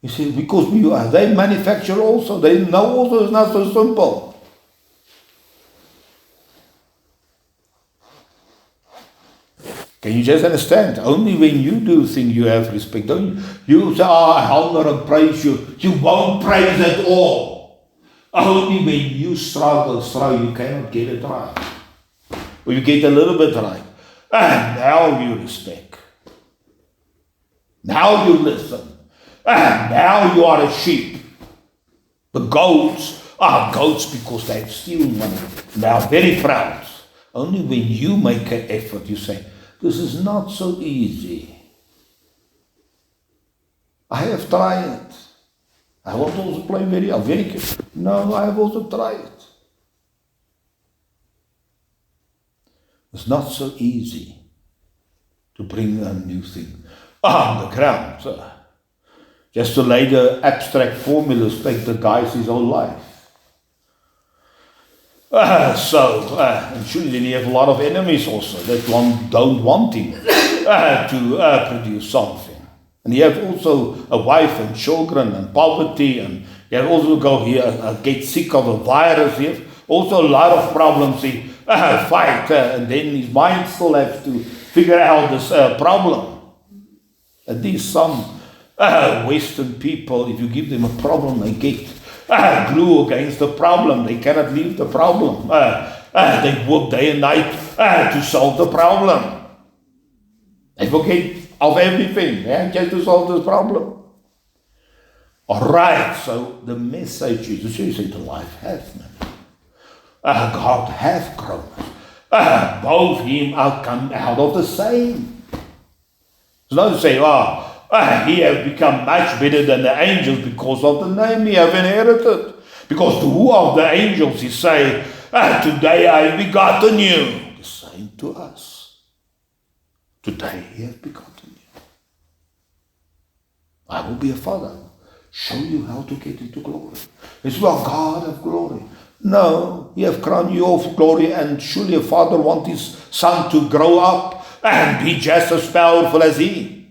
Speaker 1: You see, because they manufacture also. They know also it's not so simple. Can you just understand? Only when you do things you have respect. Don't you say, I honor and praise you. You won't praise at all. Only when you struggle, you cannot get it right. Or you get a little bit right. And now you respect. Now you listen. And now you are a sheep. The goats are goats because they have stolen money. They are very proud. Only when you make an effort, you say, this is not so easy. I have tried it. I want also play very good. No, I have also tried it. It's not so easy to bring a new thing on the ground. Just to lay the abstract formulas take the guy's his whole life. And surely then you have a lot of enemies also that don't want him to produce something. And you have also a wife and children and poverty, and you have also go here get sick of a virus. You have also a lot of problems he fight, and then his mind still has to figure out this problem. And these some Western people, if you give them a problem, they get glue against the problem. They cannot leave the problem. They work day and night to solve the problem. They forget of everything just to solve this problem. Alright, so the message is, you say the life hath man. God hath grown us. Both him are come out of the same. It's not to say, he has become much better than the angels because of the name he have inherited. Because to who of the angels he say, today I have begotten you. The same to us. Today he has begotten you. I will be a father. Show you how to get into glory. It's well, God of glory. No, he have crowned you of glory, and surely a father wants his son to grow up and be just as powerful as he.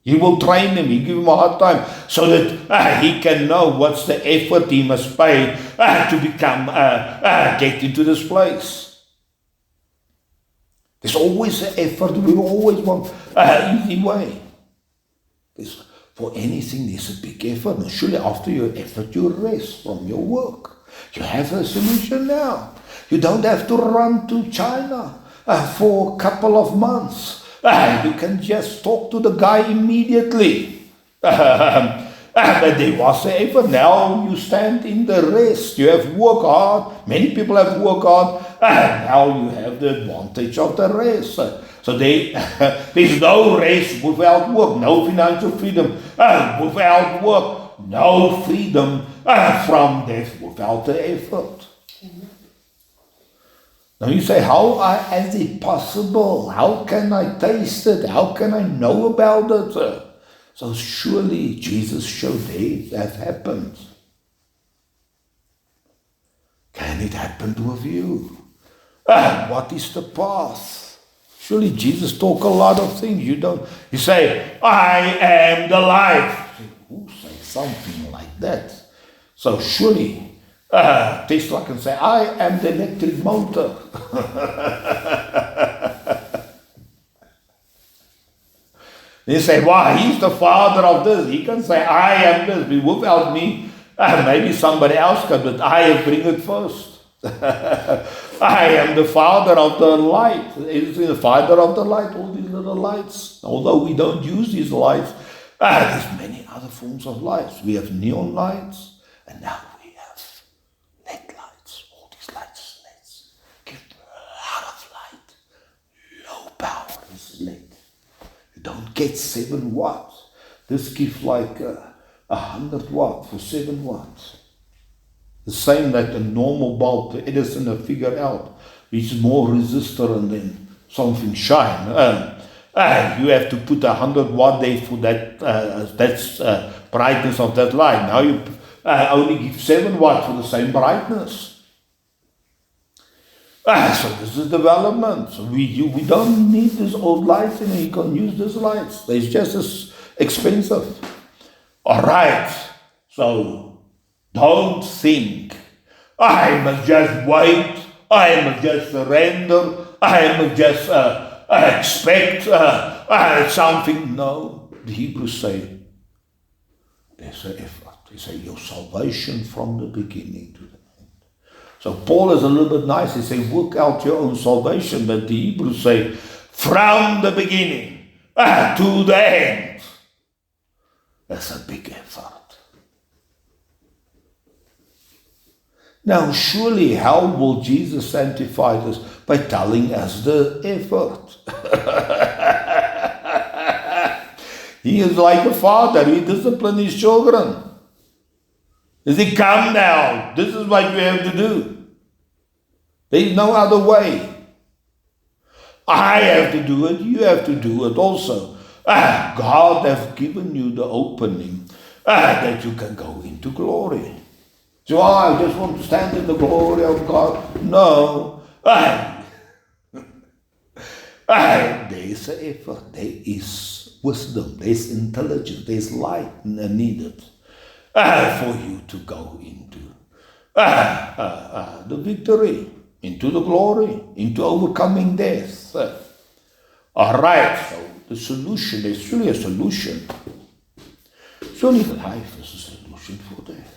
Speaker 1: He will train him, he give him a hard time, so that he can know what's the effort he must pay to become, get into this place. There's always an effort, we always want an easy way. For anything, there's a big effort. And surely after your effort, you rest from your work. You have a solution now. You don't have to run to China for a couple of months. You can just talk to the guy immediately. But there was an effort. Now you stand in the rest. You have worked hard. Many people have worked hard. Now you have the advantage of the rest. So there's no rest without work. No financial freedom without work. No freedom from death without the effort. Now you say, how is it possible? How can I taste it? How can I know about it? So surely Jesus showed that happened. Can it happen with you? What is the path? Surely Jesus talk a lot of things. You say, I am the life. Who say something like that? So surely Tesla can say, I am the electric motor. They say, why? He's the father of this. He can say, I am this. Without me, maybe somebody else can, but I bring it first. I am the father of the light. It's the father of the light, all these little lights. Although we don't use these lights, there's many other forms of lights. We have neon lights, and now we have LED lights. All these lights, LEDs, give a lot of light. Low power is LED. Don't get 7 watts. This gives like 100 watts for 7 watts. The same that a normal bulb, the Edison have figured out, which is more resistor and then something shine. You have to put 100 watt there for that. That's brightness of that light. Now you only give 7 watts for the same brightness. So this is development. So we don't need this old lights anymore. You can use these lights. They're just as expensive. All right. So don't think, I must just wait. I must just surrender. I must just expect something. No. The Hebrews say, there's an effort. They say your salvation from the beginning to the So Paul is a little bit nice. He says, work out your own salvation. But the Hebrews say, from the beginning to the end. That's a big effort. Now, surely how will Jesus sanctify us? By telling us the effort. He is like a father. He disciplines his children. He says, come now. This is what you have to do. There is no other way. I have to do it. You have to do it also. God has given you the opening that you can go into glory. So I just want to stand in the glory of God. No. There's an effort. There is wisdom. There's intelligence. There's light needed for you to go into the victory, into the glory, into overcoming death. All right, so the solution, there's surely a solution. Surely life is a solution for death.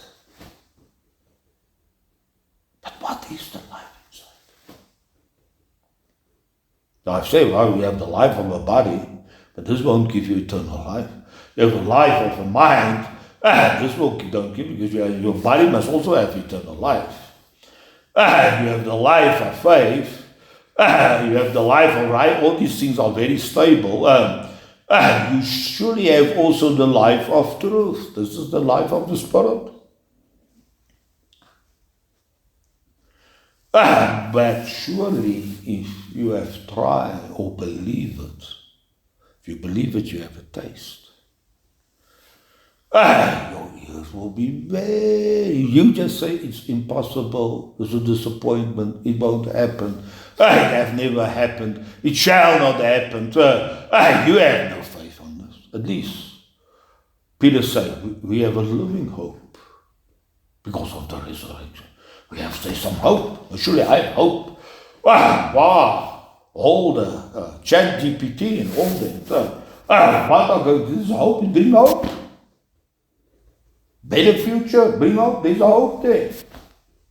Speaker 1: But what is the life inside? Now I say, well, you have the life of a body, but this won't give you eternal life. You have the life of a mind. This will don't give you, because your body must also have eternal life. You have the life of faith. You have the life of right. All these things are very stable. You surely have also the life of truth. This is the life of the Spirit. But surely, if you have tried or believe it, if you believe it, you have a taste. Your ears will be very. You just say it's impossible. It's a disappointment. It won't happen. It has never happened. It shall not happen. You have no faith on this. At least Peter said we have a living hope because of the resurrection. We have to say some hope. Well, surely I have hope. Wow. All the ChatGPT and all that. This is hope. It didn't hope. Better future, bring up, there's a hope there.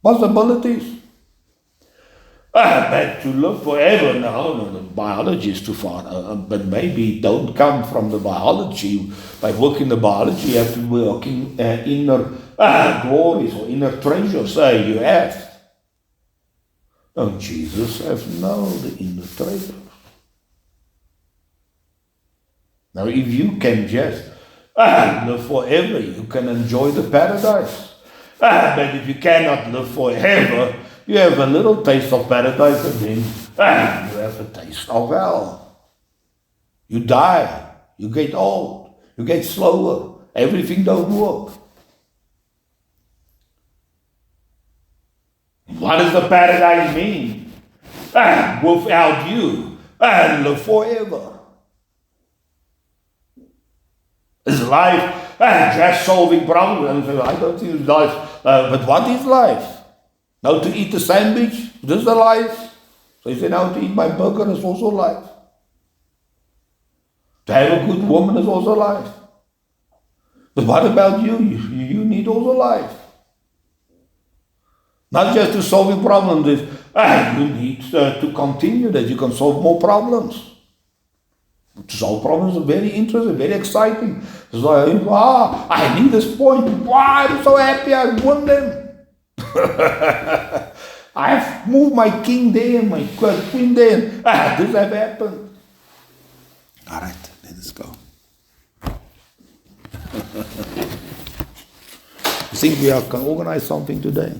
Speaker 1: Possibilities. But to live forever, no, the biology is too far. But maybe don't come from the biology. By working the biology, you have to work in inner glories or inner treasures. You have. Don't Jesus have the inner treasures? Now, if you can just live forever, you can enjoy the paradise. But if you cannot live forever, you have a little taste of paradise and then you have a taste of hell. You die, you get old, you get slower, everything don't work. What does the paradise mean? Without you, live forever. Is life just solving problems? I don't think it's life. But what is life? Now to eat a sandwich, this is the life. So you say now to eat my burger is also life. To have a good woman is also life. But what about you? You need also life. Not just to solve problems. You need to continue that. You can solve more problems. To solve problems is very interesting, very exciting. It's like, I need this point. Wow, I'm so happy I won them. I have moved my king there, my queen there. This have happened. All right, let us go. You think we can organize something today?